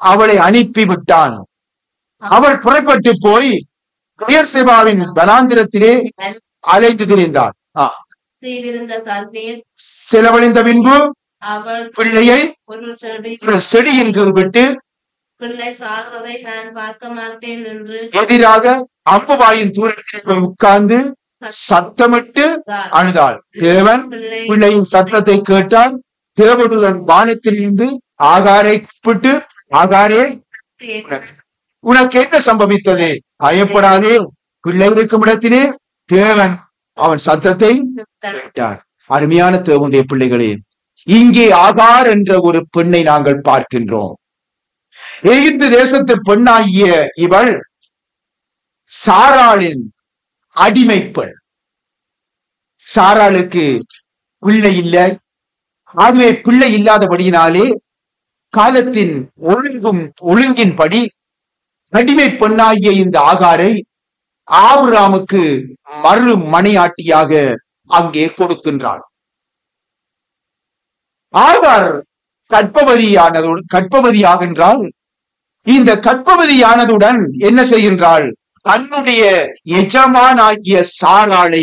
அவளை அனுப்பி விட்டான். அவள் புறப்பட்டு போய் பெயர்செபாவின் வனாந்திரத்திலே அலைந்து திரிந்தாள். செலவழிந்த பின்பு பிள்ளையை செடியின் கீழ் விட்டு எதிராக அம்புவாயின் தூரத்தில் உட்கார்ந்து சத்தமிட்டு அழுதாள். தேவன் பிள்ளையின் சத்தத்தை கேட்டால் தேவதூதன் வானத்திலிருந்து ஆகாரை கூப்பிட்டு, ஆகாரே, உனக்கு என்ன சம்பவித்தது? பயப்படாதே, பிள்ளை இருக்கும் இடத்திலே தேவன் அவன் சத்தத்தை கேட்டார். அருமையான தேவனுடைய பிள்ளைகளே, இங்கே ஆகார் என்ற ஒரு பெண்ணை நாங்கள் பார்க்கின்றோம். எகிப்து தேசத்து பெண்ணாகிய இவள் சாராளின் அடிமை பெண். சாராளுக்கு பிள்ளை இல்லை. அதுவே பிள்ளை இல்லாதபடியினாலே காலத்தின் ஒழுங்கின்படி அடிமை பெண்ணாகிய இந்த ஆகாரை ஆபிரகாமுக்கு மறு மனையாட்டியாக அங்கே கொடுக்கின்றாள். ஆகார் கற்பவதியாகின்றாள். இந்த கற்பவதியானதுடன் என்ன செய்கின்றாள்? தன்னுடைய எஜமானாகிய சாராளை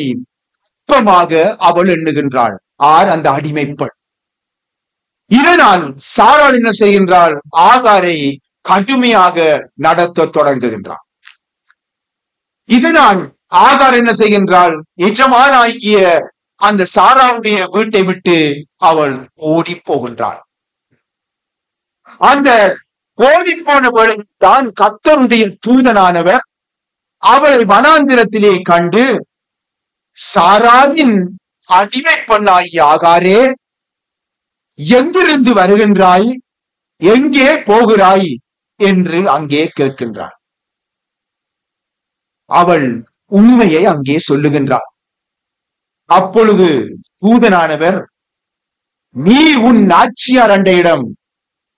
அற்பமாக அவள் எண்ணுகின்றாள். அந்த அடிமை பெண். இதனால் சாராள் என்ன செய்கின்றாள்? ஆகாரை கடுமையாக நடத்த தொடங்குகின்றாள். இதனால் ஆகார் என்ன செய்கின்றாள்? எஜமானாகிய அந்த சாராளுடைய வீட்டை விட்டு அவள் ஓடி போகின்றாள். அந்த ஓடி போன வேளைதான் கர்த்தருடைய தூதனானவர் அவளை வனாந்திரத்திலே கண்டு, சாராவின் அடிமை பெண்ணாகிய ஆகாரே, எங்கிருந்து வருகின்றாய், எங்கே போகிறாய் என்று அங்கே கேட்கின்றார். அவள் உண்மையை அங்கே சொல்லுகின்றார். அப்பொழுது தூதனானவர், நீ உன் நாச்சியார் அண்டையிடம்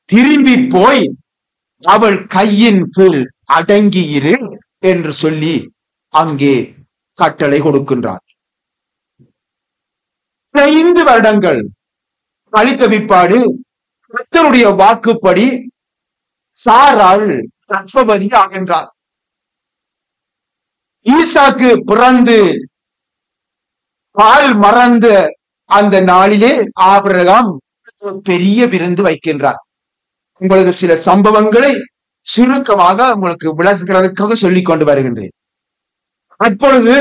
திரும்பி போய் அவள் கையின் கீழ் அடங்கியிரு என்று சொல்லி அங்கே கட்டளை கொடுக்கின்றார். 5 வருடங்கள் கழித்த பிற்பாடு கர்த்தருடைய வாக்குப்படி சாராள் கர்ப்பவதி ஆகின்றார். ஈசாக்கு பிறந்து பால் மறந்த அந்த நாளிலே ஆபிரகாம் பெரிய விருந்து வைக்கின்றார். உங்களுக்கு சில சம்பவங்களை சுருக்கமாக உங்களுக்கு விளக்குகிறதுக்காக சொல்லிக் கொண்டு வருகின்றேன். அப்பொழுது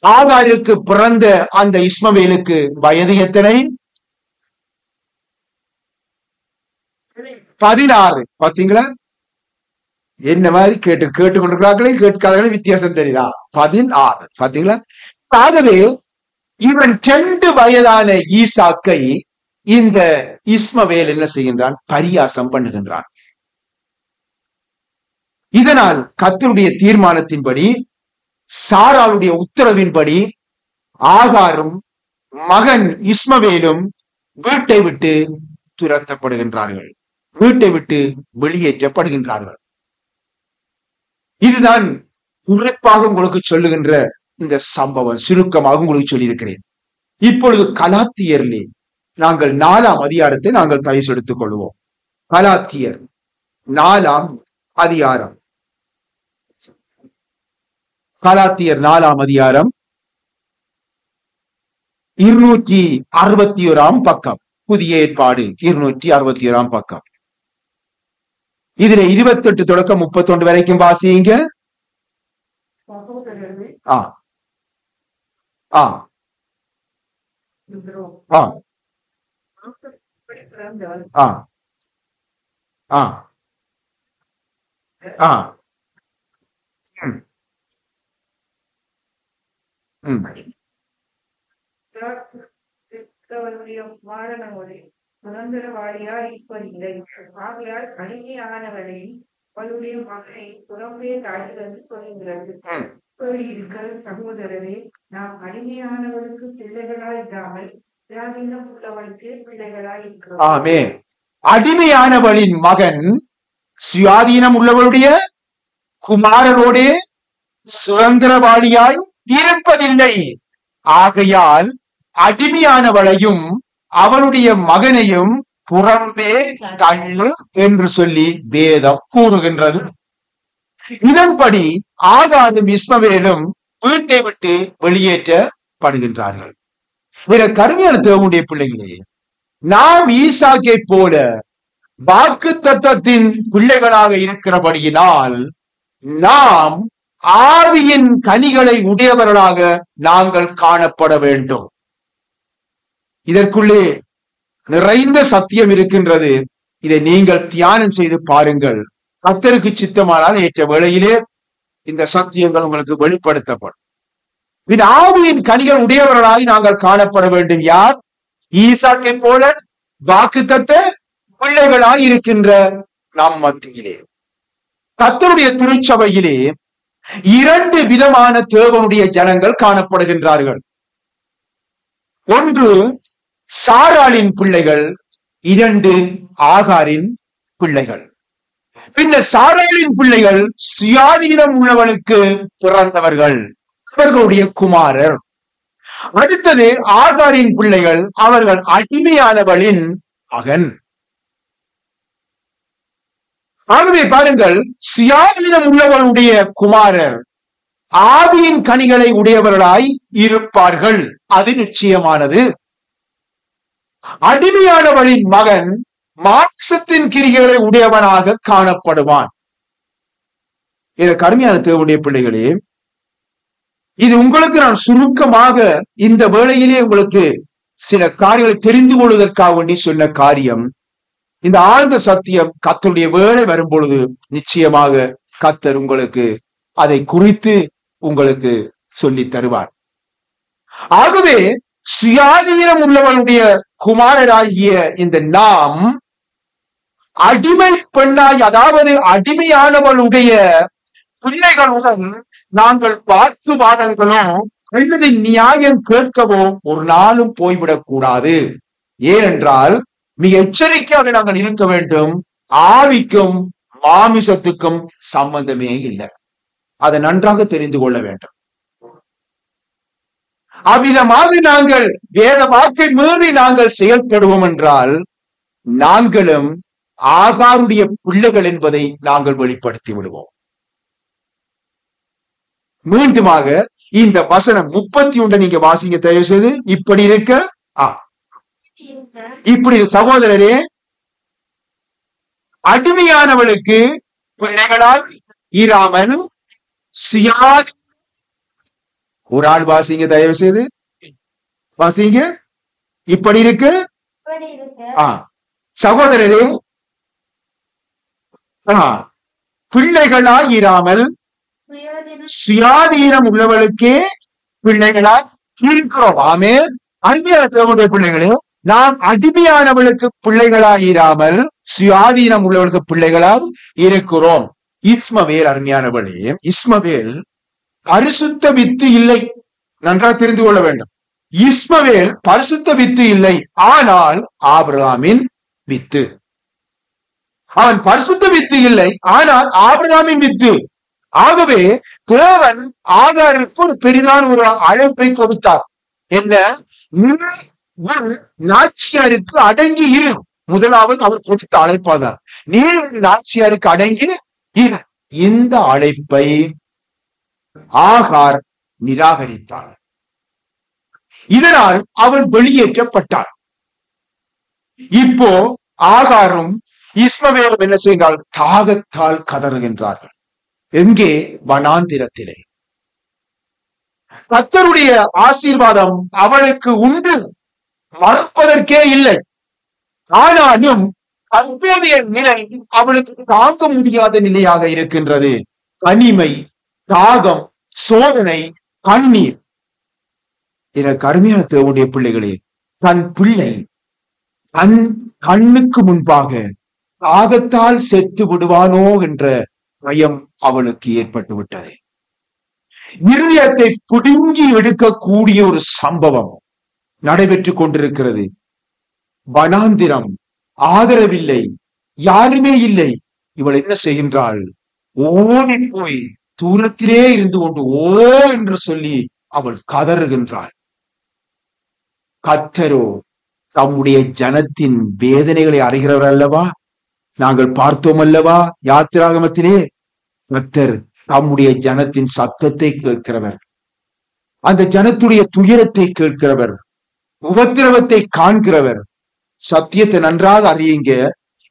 ஆகாருக்கு பிறந்த அந்த இஸ்மவேலுக்கு வயது எத்தனை? 16. பாத்தீங்களா? என்ன மாதிரி கேட்டுக்கொண்டிருக்கிறார்களே கேட்காதவர்களே வித்தியாசம் தெரியுதா? 16. பாத்தீங்களா? ஆகவே இவன் 2 வயதான ஈசாக்கை இந்த இஸ்மவேல் என்ன செய்கின்றான்? பரியாசம் பண்ணுகின்றான். இதனால் கர்த்தருடைய தீர்மானத்தின்படி, சாராளுடைய உத்தரவின்படி ஆகாரும் மகன் இஸ்மவேலும் வீட்டை விட்டு துரத்தப்படுகின்றார்கள், வீட்டை விட்டு வெளியேற்றப்படுகின்றார்கள். இதுதான் குறிப்பாக உங்களுக்கு சொல்லுகின்ற இந்த சம்பவம். சுருக்கமாக உங்களுக்கு சொல்லியிருக்கிறேன். இப்பொழுது கலாத்தியரிலே நாங்கள் 4ஆம் அதிகாரத்தை நாங்கள் பயிற்சி எடுத்துக் கொள்வோம். கலாத்தியர் 4ஆம் அதிகாரம். கலாத்தியர் 4ஆம் அதிகாரம் 261 பக்கம். புதிய ஏற்பாடு 261 பக்கம். இதுல 28 தொடக்கம் 31 வரைக்கும் வாசிங்க. ஆ ஆ ஆ ஆ ஆ ஆ சுதந்திரவாளியாய் இருப்பதில்லை. ஆகையால் அடிமையானவரை அவளுடைய மகனை புறம்பே தாழ்கிறது சொல்கிறது. சகோதரரே, நாம் அடிமையானவருக்கு பிள்ளைகளாய் இல்லாமல் சுயாதீனம் உள்ளவனுக்கு பிள்ளைகளாய் இருக்கிறோம். ஆமென். அடிமையானவளின் மகன் சுயாதீனம் உள்ளவளுடைய குமாரரோடு சுதந்திரவாளியாய் இருப்பதில்லை. ஆகையால் அடிமையானவளையும் அவளுடைய மகனையும் புறம்பே தள்ளு என்று சொல்லி வேதம் கூறுகின்றது. இதன்படி ஆகாரும் இஸ்மவேலும் வீட்டை விட்டு வெளியேற்றப்படுகின்றார்கள். வேற கருமையான தேவனுடைய பிள்ளைகளே, நாம் ஈசாக்கை போல வாக்குத்தத்தத்தின் பிள்ளைகளாக இருக்கிறபடியினால் நாம் ஆவியின் கனிகளை உடையவர்களாக நாங்கள் காணப்பட வேண்டும். இதற்குள்ளே நிறைந்த சத்தியம் இருக்கின்றது. இதை நீங்கள் தியானம் செய்து பாருங்கள். கர்த்தருக்கு சித்தமானால் ஏற்ற வேளையிலே இந்த சத்தியங்கள் உங்களுக்கு வெளிப்படுத்தப்படும். ஆவியின் கனிகள் உடையவர்களாய் நாங்கள் காணப்பட வேண்டும். யார்? ஈசாக்கை போல வாக்குத்தத்த பிள்ளைகளாய் இருக்கின்ற நம் மத்தியிலே. கர்த்தருடைய திருச்சபையிலே 2 விதமான தேவனுடைய ஜனங்கள் காணப்படுகின்றார்கள். ஒன்று சாராளின் பிள்ளைகள், 2 ஆகாரின் பிள்ளைகள். பின்னர் சாராளின் பிள்ளைகள் சுயாதீனம் உள்ளவனுக்கு பிறந்தவர்கள், அவர்களுடைய குமாரர். அடுத்தது ஆகாரின் பிள்ளைகள், அவர்கள் அடிமையானவளின் மகன். ஆகவே பாருங்கள், சுயாதீனம் உள்ளவனுடைய குமாரர் ஆவியின் கனிகளை உடையவர்களாய் இருப்பார்கள், அது நிச்சயமானது. அடிமையானவளின் மகன் மாம்சத்தின் கிரிகளை உடையவனாக காணப்படுவான். இது கருமையான தேவனுடைய பிள்ளைகளே, இது உங்களுக்கு நான் சுருக்கமாக இந்த வேளையிலே உங்களுக்கு சில காரியங்களை தெரிந்து கொள்வதற்காக வேண்டி சொன்ன காரியம். இந்த ஆழ்ந்த சத்தியம் கர்த்தருடைய வேளை வரும்பொழுது நிச்சயமாக கர்த்தர் உங்களுக்கு அதை குறித்து உங்களுக்கு சொல்லி தருவார். ஆகவே சுயாதீனம் உள்ளவனுடைய குமாரராகிய இந்த நாம் அடிமை பெண்ணாய், அதாவது அடிமையானவளுடைய பிள்ளைகளுடன் நாங்கள் வாக்குவாதங்களும் அல்லது நியாயம் கேட்கவோ ஒரு நாளும் போய்விடக் கூடாது. ஏனென்றால் மிக எச்சரிக்கையாக நாங்கள் இருக்க வேண்டும். ஆவிக்கும் மாமிசத்துக்கும் சம்பந்தமே இல்லை. அதை நன்றாக தெரிந்து கொள்ள வேண்டும். அவ்விதமாக நாங்கள் வேத வாக்கை மீறி நாங்கள் செயல்படுவோம் என்றால் நாங்களும் ஆகாருடைய பிள்ளைகள் என்பதை நாங்கள் வெளிப்படுத்தி விடுவோம். மீண்டுமாக இந்த வசனம் 31 நீங்க வாசிங்க தயவு செய்து. இப்படி இருக்க இப்படி சகோதரரே, அடிமையானவளுக்கு பிள்ளைகளால் இராமல் ஒரு ஆள் வாசிங்க, தயவு செய்து வாசிங்க. இப்படி இருக்கு. இப்படி இருக்க சகோதரரே, பிள்ளைகளாய் இராமல் சுயாதீனம் உள்ளவளுக்கே பிள்ளைகளாய் இருக்கிறோம். ஆமே. அன்பியான தேவனுடைய பிள்ளைகளே, நாம் அடிமையானவளுக்கு பிள்ளைகளாய் இராமல் சுயாதீனம் உள்ளவளுக்கு பிள்ளைகளால் இருக்கிறோம். இஸ்மவேல், அருமையானவளே, இஸ்மவேல் பரிசுத்த வித்து இல்லை. நன்றாக தெரிந்து கொள்ள வேண்டும். இஸ்மவேல் பரிசுத்த வித்து இல்லை, ஆனால் ஆபிரகாமின் வித்து. அவன் பரிசுத்த வித்து இல்லை, ஆனால் ஆபிரகாமின் வித்து. ஆகவே தேவன் ஆகாருக்கு ஒரு பெரிதான ஒரு அழைப்பை கொடுத்தார். என்ன? நாச்சியாருக்கு அடங்கி இரு. முதலாவது அவர் கொடுத்த அழைப்பாதான், நீ நாச்சியாருக்கு அடங்கி இரு. இந்த அழைப்பை ஆகார் நிராகரித்தார். இதனால் அவன் வெளியேற்றப்பட்டான். இப்போ ஆகாரும் இஸ்மவேலும் என்ன செய்தால்? தாகத்தால் கதறுகின்றார்கள். எங்கே? வனாந்திரத்திலே. கர்த்தருடைய ஆசீர்வாதம் அவளுக்கு உண்டு, மறுப்பதற்கே இல்லை. ஆனாலும் தற்போதைய நிலை அவளுக்கு தாங்க முடியாத நிலையாக இருக்கின்றது. தனிமை, தாகம், சோதனை, கண்ணீர். எனக்கு அருமையான தேவனுடைய பிள்ளைகளே, தன் பிள்ளை தன் கண்ணுக்கு முன்பாக தாகத்தால் செத்து விடுவானோ என்ற பயம் அவளுக்கு ஏற்பட்டு விட்டது. இருதயத்தை பிடுங்கி எடுக்கக்கூடிய ஒரு சம்பவம் நடைபெற்றுக் கொண்டிருக்கிறது. வனாந்திரம், ஆதரவில்லை, யாருமே இல்லை. இவள் என்ன செய்கின்றாள்? ஓடி போய் தூரத்திலே இருந்து கொண்டு ஓ என்று சொல்லி அவள் கதறுகின்றாள். கர்த்தரோ தம்முடைய ஜனத்தின் வேதனைகளை அறிகிறவர் அல்லவா? நாங்கள் பார்த்தோம் அல்லவா யாத்திராகமத்திலே? கர்த்தர் தம்முடைய ஜனத்தின் சத்தத்தை கேட்கிறவர், அந்த ஜனத்துடைய துயரத்தை கேட்கிறவர், உபத்திரவத்தை காண்கிறவர். சத்தியத்தை நன்றாக அறியுங்க.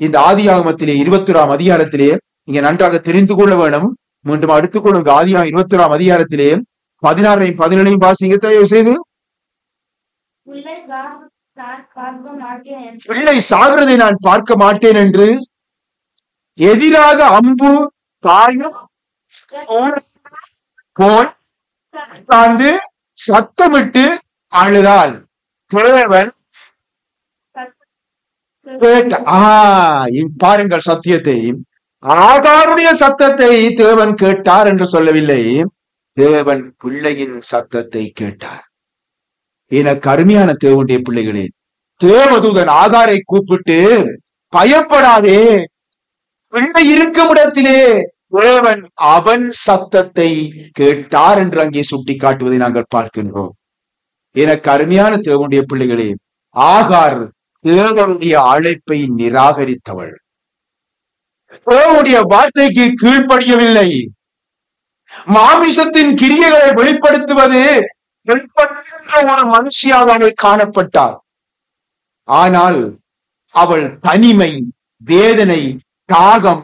இந்த ஆதியாகமத்திலே 21ஆம் அதிகாரத்திலே நீங்க நன்றாக தெரிந்து கொள்ள வேணும். மீண்டும் அடுத்துக்கொள்ளுங்க. ஆதியாகமம் 21ஆம் அதிகாரத்திலே 16ஐயும் 17ஐயும் வாசிங்க தயவு செய்து. பிள்ளை சாகிறதை நான் பார்க்க மாட்டேன் என்று எதிராக அம்பு தாயும் போல் உட்கார்ந்து சத்தமிட்டு அழுதாள். தேவன் பாருங்கள் சத்தியத்தை. ஆகாருடைய சத்தத்தை தேவன் கேட்டார் என்று சொல்லவில்லை, தேவன் பிள்ளையின் சத்தத்தை கேட்டார். எனக்கு அருமையான தேவனுடைய பிள்ளைகளே, தேவதூதன் ஆகாரை கூப்பிட்டு, பயப்படாதே, பிள்ளை இருக்கும் இடத்திலே தேவன் அவன் சத்தத்தை கேட்டார் என்று அங்கே சுட்டி காட்டுவதை நாங்கள் பார்க்கின்றோம். எனக்கு அருமையான தேவனுடைய பிள்ளைகளே, ஆகார் தேவனுடைய அழைப்பை நிராகரித்தவள், தேவனுடைய வார்த்தைக்கு கீழ்ப்படியவில்லை. மாமிசத்தின் கிரியைகளை வெளிப்படுத்துவது ஒரு மனுஷியாக அவள் காணப்பட்டாள். ஆனால் அவள் தனிமை, வேதனை, தாகம்,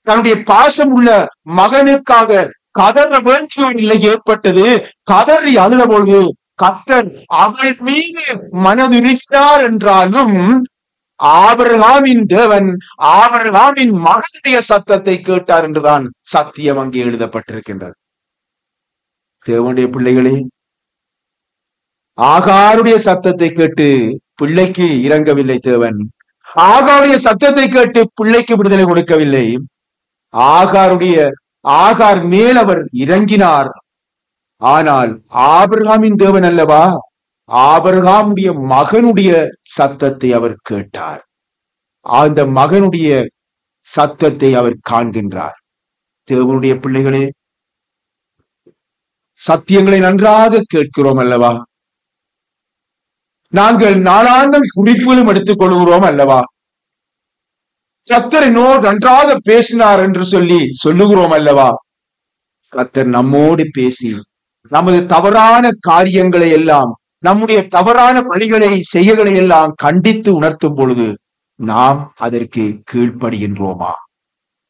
தன்னுடைய பாசம் உள்ள மகனுக்காக கதற வேண்டிய நிலை ஏற்பட்டது. கதறி அழுத பொழுது கர்த்தர் அவள் மீது மனதுருகினார் என்றாலும் ஆபிரகாமின் தேவன் ஆபிரகாமின் மகனுடைய சத்தத்தை கேட்டார் என்றுதான் சத்தியம் அங்கே எழுதப்பட்டிருக்கின்றது. தேவனுடைய பிள்ளைகளே, ஆகாருடைய சத்தத்தை கேட்டு பிள்ளைக்கு இறங்கவில்லை தேவன். ஆகாருடைய சத்தத்தை கேட்டு பிள்ளைக்கு விடுதலை கொடுக்கவில்லை. ஆகார் மேல் அவர் இறங்கினார். ஆனால் ஆபிரகாமின் தேவன் அல்லவா, ஆபிரகாமுடைய மகனுடைய சத்தத்தை அவர் கேட்டார். அந்த மகனுடைய சத்தத்தை அவர் காண்கின்றார். தேவனுடைய பிள்ளைகளே, சத்தியங்களை நன்றாக கேட்கிறோம் அல்லவா? நாங்கள் நாளாந்தம் குறிப்புகளும் எடுத்துக் கொள்கிறோம் அல்லவா? கர்த்தர் என்னோடு நன்றாக பேசினார் என்று சொல்லி சொல்லுகிறோம் அல்லவா? கர்த்தர் நம்மோடு பேசி நமது தவறான காரியங்களை எல்லாம், நம்முடைய தவறான வழிகளை, செய்கைகளை எல்லாம் கண்டித்து உணர்த்தும் பொழுது நாம் அதற்கு கீழ்ப்படுகின்றோமா?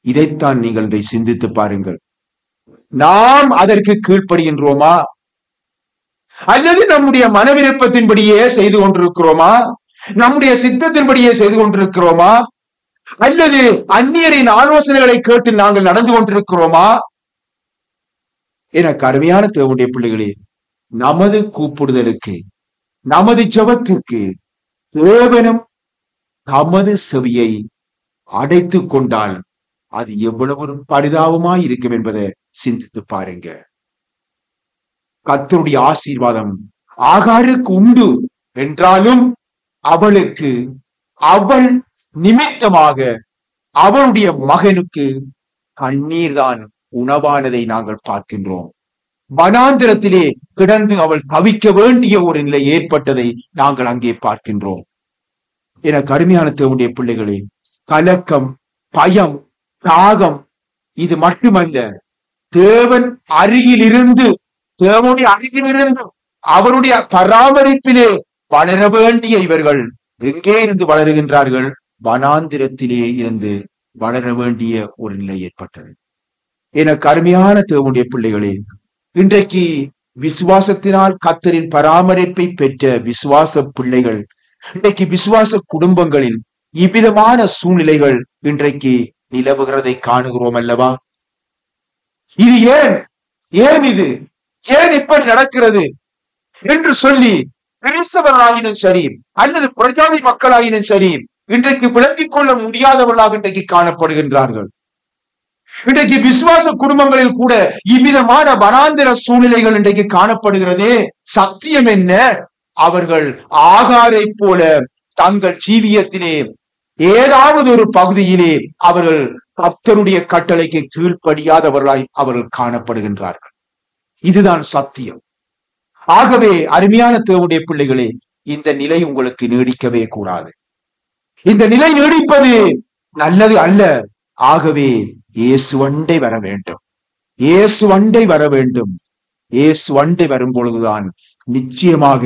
இதைத்தான் நீங்கள் சிந்தித்து பாருங்கள். நாம் அதற்கு கீழ்ப்படுகின்றோமா? அல்லது நம்முடைய மனவிருப்பத்தின்படியே செய்து கொண்டிருக்கிறோமா? நம்முடைய சித்தத்தின்படியே செய்து கொண்டிருக்கிறோமா? அல்லது அந்நியரின் ஆலோசனைகளை கேட்டு நாங்கள் நடந்து கொண்டிருக்கிறோமா? எனக்கு அருமையான தேவனுடைய பிள்ளைகளே, நமது கூப்பிடுதலுக்கு, நமது ஜெபத்திற்கு தேவனும் தமது செவியை அடைத்துக் கொண்டால் அது எவ்வளவு ஒரு பரிதாபமாய் இருக்கும் என்பதை சிந்தித்து பாருங்க. கர்த்தருடைய ஆசீர்வாதம் ஆகாருக்கு உண்டு என்றாலும் அவளுக்கு, அவள் நிமித்தமாக அவளுடைய மகனுக்கு கண்ணீர் தான் உணவானதை நாங்கள் பார்க்கின்றோம். வனாந்திரத்திலே கிடந்து அவள் தவிக்க வேண்டிய ஒரு நிலை ஏற்பட்டதை நாங்கள் அங்கே பார்க்கின்றோம். எனக்கு அருமையான தேவனுடைய பிள்ளைகளே, கலக்கம், பயம், தாகம் இது மட்டுமல்ல, தேவன் அருகிலிருந்து, தேவனுடைய அருகிலிருந்து அவருடைய பராமரிப்பிலே வளர வேண்டிய இவர்கள் எங்கே இருந்து வளருகின்றார்கள்? வனாந்திரத்திலே இருந்து வளர வேண்டிய ஒரு நிலை ஏற்பட்டது. எனக்கு அருமையான தேவனுடைய பிள்ளைகளே, இன்றைக்கு விசுவாசத்தினால் கர்த்தரின் பராமரிப்பை பெற்ற விசுவாச பிள்ளைகள், இன்றைக்கு விசுவாச குடும்பங்களில் இவ்விதமான சூழ்நிலைகள் இன்றைக்கு நிலவுகிறதை காணுகிறோம் அல்லவா? இது ஏன் இப்படி நடக்கிறது என்று சொல்லி கிறிஸ்தவர்களாகினும் சரி அல்லது பிரஜாதி மக்களாகினும் சரி இன்றைக்கு விளங்கிக் கொள்ள முடியாதவர்களாக இன்றைக்கு காணப்படுகின்றார்கள். இன்றைக்கு விசுவாச குடும்பங்களில் கூட இவ்விதமான வனாந்திர சூழ்நிலைகள் இன்றைக்கு காணப்படுகிறதே. சத்தியம் என்ன? அவர்கள் ஆகாரை போல தங்கள் ஜீவியத்திலே ஏதாவது ஒரு பகுதியிலே அவர்கள் கர்த்தருடைய கட்டளைக்கு கீழ்ப்படியாதவர்களாய் அவர்கள் காணப்படுகின்றார்கள். இதுதான் சத்தியம். ஆகவே அருமையான தேவனுடைய பிள்ளைகளே, இந்த நிலை உங்களுக்கு நீடிக்கவே கூடாது. இந்த நிலை நீடிப்பது நல்லது அல்ல. ஆகவே இயேசுவண்டை வர வேண்டும். இயேசுவண்டை வர வேண்டும். இயேசுவண்டை வரும் பொழுதுதான் நிச்சயமாக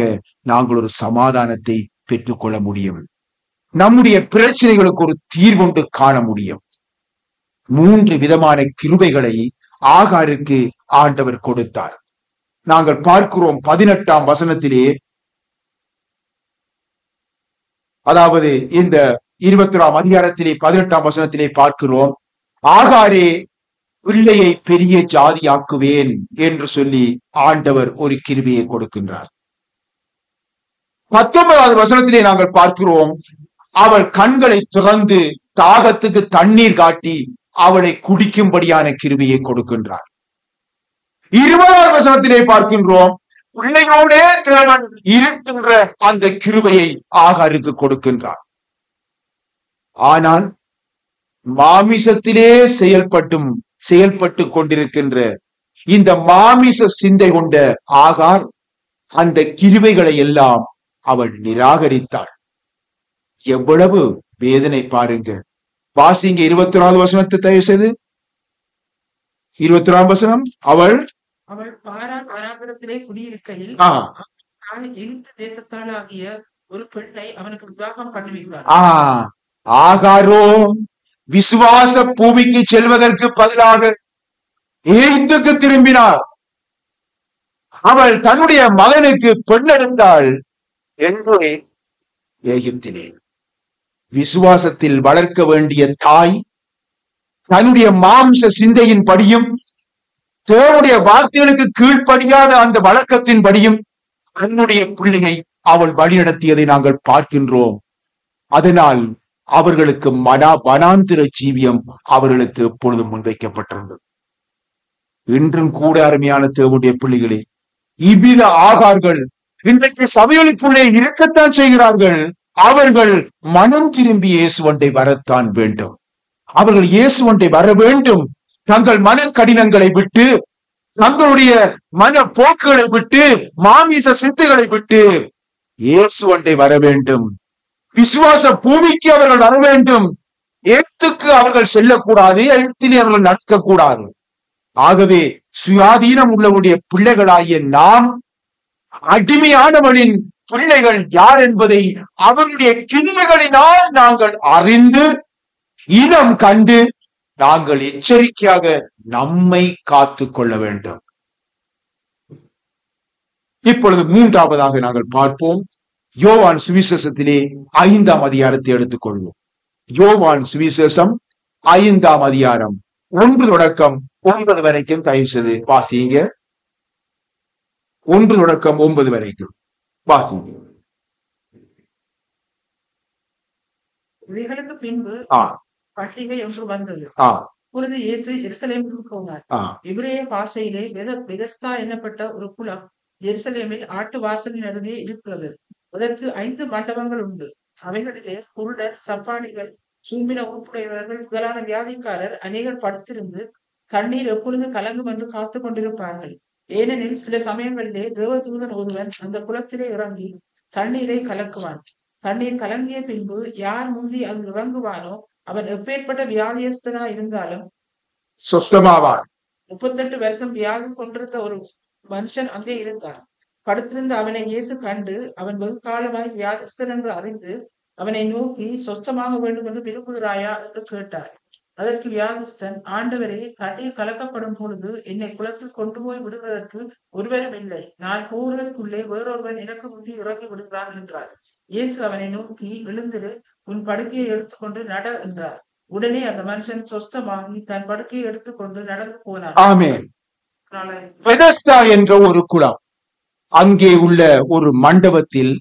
நாங்கள் ஒரு சமாதானத்தை பெற்றுக்கொள்ள முடியும். நம்முடைய பிரச்சனைகளுக்கு ஒரு தீர்வுண்டு காண முடியும். 3 விதமான கிருபைகளை ஆகாருக்கு ஆண்டவர் கொடுத்தார். நாங்கள் பார்க்கிறோம் 18ஆம் வசனத்திலே, அதாவது இந்த 21ஆம் அதிகாரத்திலே 18ஆம் வசனத்திலே பார்க்கிறோம், ஆகாரே பிள்ளையை பெரிய ஜாதியாக்குவேன் என்று சொல்லி ஆண்டவர் ஒரு கிருபையை கொடுக்கின்றார். 19வது வசனத்திலே நாங்கள் பார்க்கிறோம், அவள் கண்களை திறந்து தாகத்துக்கு தண்ணீர் காட்டி அவளை குடிக்கும்படியான கிருபையை கொடுக்கின்றார். 20வது வசனத்திலே பார்க்கின்றோம், பிள்ளையோடே தேவன் இருக்கின்ற அந்த கிருபையை ஆகாருக்கு கொடுக்கின்றார். ஆனால் மாமிசத்திலே செயல்பட்டு கொண்டிருக்கின்ற இந்த மாமிச சிந்தை கொண்ட ஆகார் அந்த கிருபைகளை எல்லாம் அவள் நிராகரித்தாள். எவ்வளவு வேதனை பாருங்க. வாசிங்க 21வது வசனத்தை தயவு செய்து. 21ஆம் வசனம், அவள் பாரான் வனாந்திரத்திலே குடியிருக்கையில் எகிப்து தேசத்தாளாகிய ஒரு பெண்ணை அவனுக்கு விவாகம் பண்ணுவித்தார். ஆகாரோ விசுவாச பூமிக்கு செல்வதற்கு பதிலாக எகிப்துக்கு திரும்பினார். அவள் தன்னுடைய மகனுக்கு பெண்ணெடுத்தாள் என்று எகிப்திலே. விசுவாசத்தில் வளர்க்க வேண்டிய தாய் தன்னுடைய மாம்ச சிந்தையின் படியும் தேவனுடைய வார்த்தைகளுக்கு கீழ்ப்படியாத அந்த வழக்கத்தின் படியும் தன்னுடைய பிள்ளையை அவள் வழிநடத்தியதை நாங்கள் பார்க்கின்றோம். அதனால் அவர்களுக்கு வனாந்திர ஜீவியம் அவர்களுக்கு எப்பொழுதும் முன்வைக்கப்பட்டிருந்தது. இன்றும் கூட அருமையான தேவனுடைய பிள்ளைகளே, இவ்வித ஆகார்கள் இன்றைக்கு சபைகளுக்குள்ளே இருக்கத்தான் செய்கிறார்கள். அவர்கள் மனம் திரும்பி இயேசுவண்டை வரத்தான் வேண்டும். அவர்கள் இயேசுவண்டை வர வேண்டும். தங்கள் மன கடினங்களை விட்டு, தங்களுடைய மன போக்குகளை விட்டு, மாமிச சித்துகளை விட்டு இயேசுவண்டை வர வேண்டும். விசுவாச பூமிக்கு அவர்கள் வர வேண்டும். எழுத்துக்கு அவர்கள் செல்லக்கூடாது, எழுத்திலே அவர்கள் நடக்கக்கூடாது. ஆகவே சுயாதீனம் உள்ளவருடைய பிள்ளைகளாகிய நாம் அடிமையானவளின் பிள்ளைகள் யார் என்பதை அவருடைய கிரியைகளினால் நாங்கள் அறிந்து இனம் கண்டு நாங்கள் எச்சரிக்கையாக நம்மை காத்து கொள்ள வேண்டும். இப்பொழுது மூன்றாவதாக நாங்கள் பார்ப்போம். யோவான் சுவிசேஷத்திலே 5ஆம் அதிகாரத்தை எடுத்துக்கொள்வோம். யோவான் சுவிசேஷம் 5ஆம் அதிகாரம் 1 தொடக்கம் 9 வரைக்கும் தயவு செய்து வாசிங்க. 1 தொடக்கம் 9 வரைக்கும் வாசிங்க. இவைகளுக்கு பின்பு பண்டிகை ஒன்று வந்தது. அப்பொழுது இயேசு எருசலேமுக்கு போனார். எபிரேய பாஷையிலே பெதஸ்தா என்னப்பட்ட ஒரு குளம் எருசலேமில் ஆட்டு வாசலின் அருகே இருக்கிறது. அதற்கு 5 மண்டபங்கள் உண்டு. அவைகளிலே குருடர், சப்பானிகள், சூம்பின உறுப்புடையவர்கள் முதலான வியாதிக்காரர் அநேகர் படுத்திருந்து கண்ணீர் எப்பொழுது கலங்கும் என்று காத்து கொண்டிருப்பார்கள். ஏனெனில் சில சமயங்களிலே தேவதூதன் ஒருவன் அந்த குளத்திலே இறங்கி தண்ணீரை கலக்குவான். தண்ணீர் கலங்கிய பின்பு யார் முந்தி அங்கு இறங்குவானோ அவன் எப்பேற்பட்ட வியாதியஸ்தனா இருந்தாலும் சொஸ்தமாவான். 38 வருஷம் வியாதி கொண்டிருந்த ஒரு மனுஷன் அங்கே இருந்தான். படுத்திருந்த அவனை இயேசு கண்டு அவன் வெகு காலமாய் வியாதிஸ்தன் என்று அறிந்து அவனை நோக்கி சொஸ்தமாக வேண்டும் என்று விரும்புகிறாயா என்று கேட்டார். அதற்கு வியாதிஸ்தன், ஆண்டவரே, தண்ணீர் கலக்கப்படும் பொழுது என்னை குளத்தில் கொண்டு போய் விடுவதற்கு ஒருவரும் இல்லை. நான் போவதற்குள்ளே வேறொருவன் எனக்கு முந்தி இறங்கி விடுகிறான் என்றார். இயேசு அவனை நோக்கி, எழுந்திரு, உன் படுக்கையை எடுத்துக்கொண்டு நட என்றார். உடனே அந்த மனுஷன் சொஸ்தமாகி தன் படுக்கையை எடுத்துக்கொண்டு நடந்து போனார். ஆமென். பெதஸ்தா என்ற ஒரு குளம், அங்கே உள்ள ஒரு மண்டபத்தில்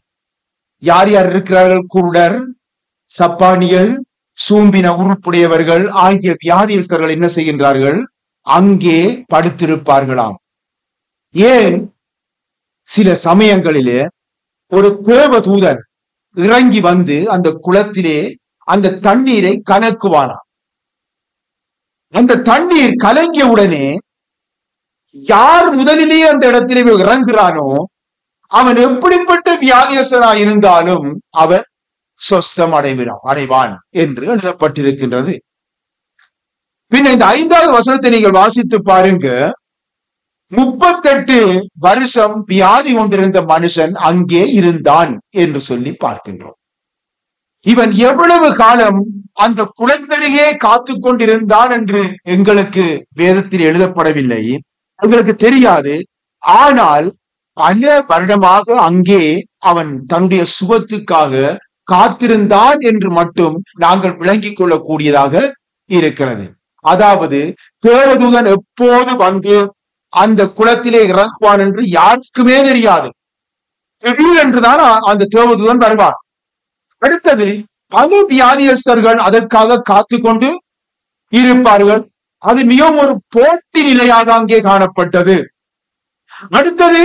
யார் யார் இருக்கிறார்கள்? குருடர், சப்பானிகள், சூம்பின உறுப்புடையவர்கள் ஆகிய வியாதியஸ்தர்கள் என்ன செய்கின்றார்கள்? அங்கே படுத்திருப்பார்களாம். ஏன்? சில சமயங்களிலே ஒரு தேவதூதன் இறங்கி வந்து அந்த குளத்திலே அந்த தண்ணீரை கலக்குவானாம். அந்த தண்ணீர் கலங்கிய உடனே யார் முதலிலேயே அந்த இடத்திலே இறங்குகிறானோ அவன் எப்படிப்பட்ட வியாதியஸ்தனாய் இருந்தாலும் அவன் சொஸ்தம் அடைவான் என்று எழுதப்பட்டிருக்கின்றது. பின்ன இந்த 5வது வசனத்தை நீங்கள் வாசித்து பாருங்க. 38 வருஷம் வியாதி கொண்டிருந்த மனுஷன் அங்கே இருந்தான் என்று சொல்லி பார்க்கின்றோம். இவன் எவ்வளவு காலம் அந்த குளத்தருகே காத்து கொண்டிருந்தான் என்று எங்களுக்கு வேதத்தில் எழுதப்படவில்லை, எங்களுக்கு தெரியாது. ஆனால் பல வருடமாக அங்கே அவன் தன்னுடைய சுகத்துக்காக காத்திருந்தான் என்று மட்டும் நாங்கள் விளங்கிக் கொள்ளக்கூடியதாக இருக்கிறது. அதாவது தேவதூதன் எப்போது வந்து அந்த குளத்திலே இறங்குவான் என்று யாருக்குமே தெரியாது. திடீரென்றுதான் அந்த தேவதூதன் வருவான். அடுத்தது பல வியாதியஸ்தர்கள் அதற்காக காத்து கொண்டு இருப்பார்கள். அது மிகவும் ஒரு போட்டி நிலையாக அங்கே காணப்பட்டது. அடுத்தது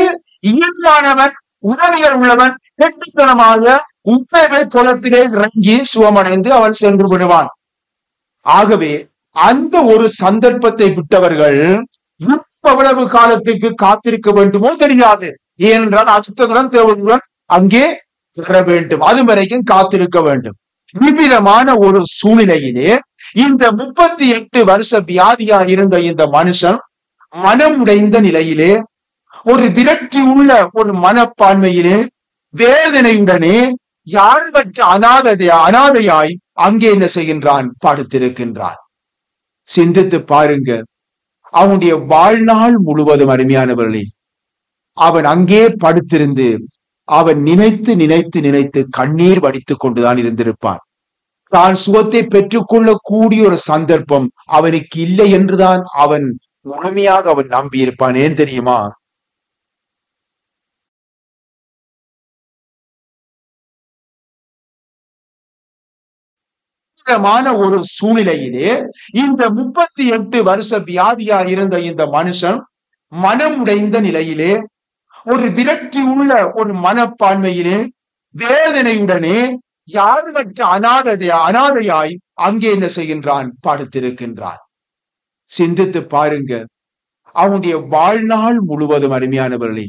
இயல்பானவன், உதவிகள் உள்ளவன் கெட்டுத்தனமாக உப்பை குளத்திலே இறங்கி சுகமடைந்து அவன் சென்று விடுவான். ஆகவே அந்த ஒரு சந்தர்ப்பத்தை விட்டவர்கள் எவ்வளவு காலத்துக்கு காத்திருக்க வேண்டுமோ தெரியாது. ஏனென்றால் அடுத்ததுடன் தேவதுடன் அங்கே வர வேண்டும், அது வரைக்கும் காத்திருக்க வேண்டும். இவ்விதமான ஒரு சூழ்நிலையிலே இந்த 38 வருஷ வியாதியா இருந்த இந்த மனுஷன் மனம் உடைந்த நிலையிலே, ஒரு விரக்தி உள்ள ஒரு மனப்பான்மையிலே, வேதனையுடனே யாழ்வற்ற அனாதையாய் அங்கே என்ன செய்கின்றான்? படுத்திருக்கின்றான். சிந்தித்து பாருங்க. அவனுடைய வாழ்நாள் முழுவதும், அருமையானவர்களே, அவன் அங்கே படுத்திருந்து அவன் நினைத்து நினைத்து நினைத்து கண்ணீர் வடித்துக் கொண்டுதான் இருந்திருப்பான். தான் சுகத்தை பெற்றுக்கொள்ள கூடிய ஒரு சந்தர்ப்பம் அவனுக்கு இல்லை என்றுதான் அவன் முழுமையாக அவன் நம்பியிருப்பான். ஏன் தெரியுமா? ஒரு சூழ்நிலையிலே இந்த 38 வருஷ வியாதியா இருந்த இந்த மனுஷன் மனம் உடைந்த நிலையிலே, ஒரு விரக்தி உள்ள ஒரு மனப்பான்மையிலே, வேதனையுடனே யாழ்வற்ற அனாதையாய் அங்கே என்ன செய்கின்றான்? படுத்திருக்கின்றான். சிந்தித்து பாருங்க. அவனுடைய வாழ்நாள் முழுவதும், அருமையானவர்களே,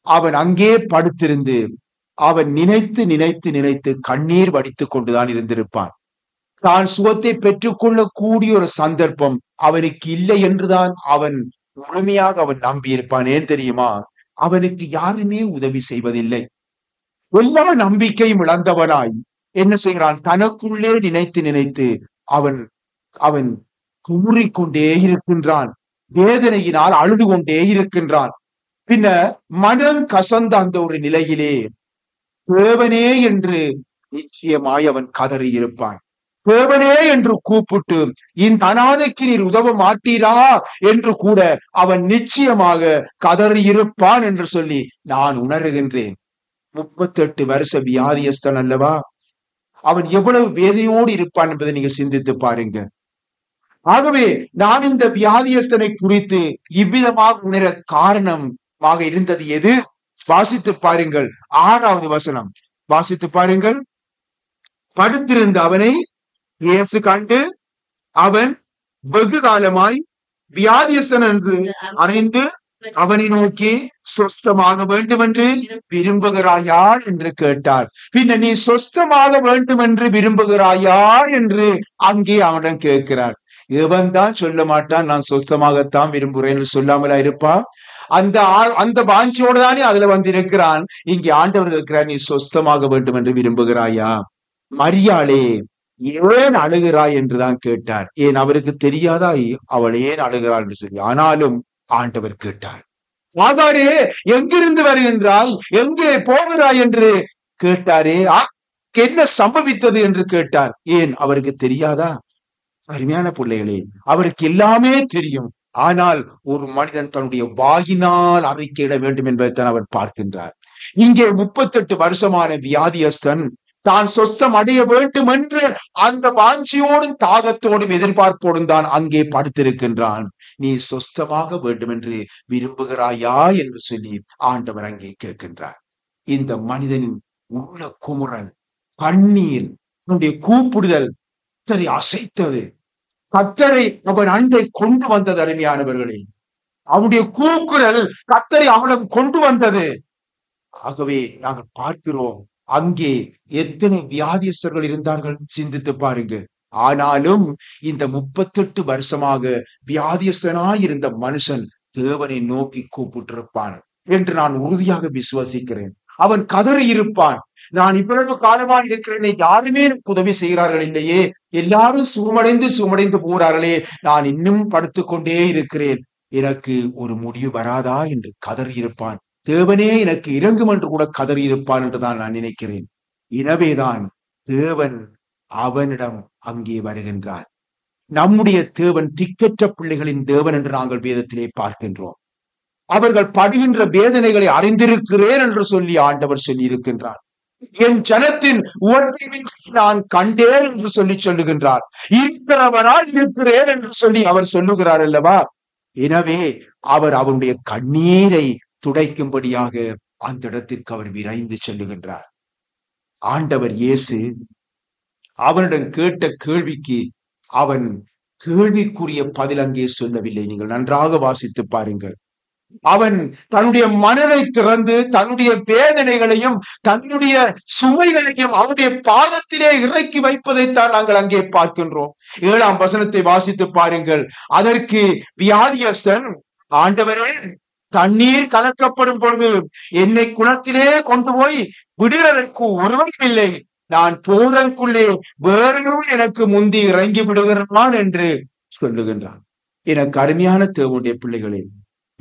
அவன் அங்கே படுத்திருந்து அவன் நினைத்து நினைத்து நினைத்து கண்ணீர் வடித்துக் கொண்டுதான் இருந்திருப்பான். தான் சுகத்தை பெற்றுக்கொள்ள கூடிய ஒரு சந்தர்ப்பம் அவனுக்கு இல்லை என்றுதான் அவன் முழுமையாக அவன் நம்பியிருப்பான். ஏன் தெரியுமா? அவனுக்கு யாருமே உதவி செய்வதில்லை. எல்லா நம்பிக்கையும் இழந்தவனாய் என்ன செய்கிறான்? தனக்குள்ளே நினைத்து நினைத்து அவன் குமுறிக்கொண்டே இருக்கின்றான். வேதனையினால் அழுது கொண்டே இருக்கின்றான். பின்ன மனம் கசந்த அந்த ஒரு நிலையிலே தேவனே என்று நிச்சயமாய் அவன் கதறி இருப்பான். தேவனே என்று கூப்பிட்டு இந்த அனாதைக்கு நீர் உதவ மாட்டீரா என்று கூட அவன் நிச்சயமாக கதறி இருப்பான் என்று சொல்லி நான் உணர்கின்றேன். 38 வருஷ வியாதியஸ்தன் அல்லவா, அவன் எவ்வளவு வேதனையோடு இருப்பான் என்பதை நீங்க சிந்தித்து பாருங்க. ஆகவே நான் இந்த வியாதியஸ்தனை குறித்து இவ்விதமாக உணர காரணமாக இருந்தது எது? வாசித்து பாருங்கள், 6வது வசனம் வாசித்து பாருங்கள். படுத்திருந்த அவனை இயேசு கண்டு அவன் வெகு காலமாய் வியாதியஸ்தன் என்று அறிந்து அவனை நோக்கி சொஸ்தமாக வேண்டும் என்று விரும்புகிறாயா என்று கேட்டார். பின்ன நீ சொஸ்தமாக வேண்டும் என்று விரும்புகிறாயா என்று அங்கே அவனிடம் கேட்கிறார். இவன் தான் சொல்ல மாட்டான் நான் சொஸ்தமாகத்தான் விரும்புகிறேன் சொல்லாமலா இருப்பா. அந்த வாஞ்சியோட தானே அதுல வந்து இருக்கிறான். இங்கே ஆண்டவர் இருக்கிறார், நீ சொஸ்தமாக வேண்டும் என்று விரும்புகிறாயா? மரியாளே ஏன் அழுகிறாய் என்றுதான் கேட்டார். ஏன் அவருக்கு தெரியாதா அவள் ஏன் அழுகிறாள் என்று சொல்லி? ஆனாலும் ஆண்டவர் கேட்டார். ஆகாரே எங்கிருந்து வருகின்றாய், எங்கே போகிறாய் என்று கேட்டாரே. என்ன சம்பவித்தது என்று கேட்டார். ஏன் அவருக்கு தெரியாதா? அருமையான பிள்ளைகளே, அவருக்கு எல்லாமே தெரியும். ஆனால் ஒரு மனிதன் தன்னுடைய வாயினால் அறிக்கையிட வேண்டும் என்பதைத்தான் அவர் பார்க்கின்றார். இங்கே 38 வருஷமான வியாதியஸ்தன் தான் சொஸ்தம் அடைய வேண்டும் என்று அந்த வாஞ்சியோடும் தாகத்தோடும் எதிர்பார்ப்போடும் தான் அங்கே படுத்திருக்கின்றான். நீ சொஸ்தமாக வேண்டும் என்று விரும்புகிறாயா என்று சொல்லி ஆண்டவர் அங்கே கேட்கின்றார். இந்த மனிதனின் உள்ள குமுறல், கண்ணீர், அவனுடைய கூப்பிடுதல் கர்த்தரை அசைத்தது. கர்த்தரை அவன் அண்டை கொண்டு வந்தது. அருமையானவர்களே, அவனுடைய கூக்குரல் கர்த்தரை அவனிடம் கொண்டு வந்தது. ஆகவே நாங்கள் பார்க்கிறோம் அங்கே எத்தனை வியாதியஸ்தர்கள் இருந்தார்கள் சிந்தித்து பாருங்க. ஆனாலும் இந்த 38 வருஷமாக வியாதியஸ்தனாயிருந்த மனுஷன் தேவனை நோக்கி கூப்பிட்டிருப்பான் என்று நான் உறுதியாக விசுவாசிக்கிறேன். அவன் கதறி இருப்பான். நான் இவ்வளவு காலமா இருக்கிறேன், யாருமே எனக்கு உதவி செய்கிறார்கள் இல்லையே, எல்லாரும் சுமடைந்து போகிறார்களே, நான் இன்னும் படுத்துக்கொண்டே இருக்கிறேன், எனக்கு ஒரு முடிவு வராதா என்று கதறி இருப்பான். தேவனே எனக்கு இறங்கும் என்று கூட கதறி இருப்பான் என்றுதான் நான் நினைக்கிறேன். எனவேதான் தேவன் அவனிடம் அங்கே வருகின்றார். நம்முடைய தேவன் திக்கற்ற பிள்ளைகளின் தேவன் என்று நாங்கள் வேதத்திலே பார்க்கின்றோம். அவர்கள் படுகின்ற வேதனைகளை அறிந்திருக்கிறேன் என்று சொல்லி ஆண்டவர் சொல்லி இருக்கின்றார். என் ஜனத்தின் நான் கண்டேன் என்று சொல்லி சொல்லுகின்றார். இருக்கிறவரால் இருக்கிறேன் என்று சொல்லி அவர் சொல்லுகிறார் அல்லவா. எனவே அவர் அவருடைய கண்ணீரை துடைக்கும்படியாக அந்த இடத்திற்கு அவர் விரைந்து செல்லுகின்றார். ஆண்டவர் இயேசு அவனிடம் கேட்ட கேள்விக்கு அவன் கேள்விக்குரிய பதில் அங்கே சொல்லவில்லை. நீங்கள் நன்றாக வாசித்து பாருங்கள். அவன் தன்னுடைய மனதை திறந்து தன்னுடைய வேதனைகளையும் தன்னுடைய சுமைகளையும் அவனுடைய பாதத்திலே இறக்கி வைப்பதைத்தான் நாங்கள் அங்கே பார்க்கின்றோம். 7ஆம் வசனத்தை வாசித்து பாருங்கள். அதற்கு வியாதியஸ்தன், ஆண்டவரே, தண்ணீர் கலக்கப்படும் பொழுது என்னை குளத்திலே கொண்டு போய் விடுவதற்கு ஒருவரும் இல்லை, நான் போதற்குள்ளே வேறொரு எனக்கு முந்தி இறங்கி விடுகிறான் என்று சொல்லுகின்றான். எனக்கு அருமையான தேவனுடைய பிள்ளைகளே,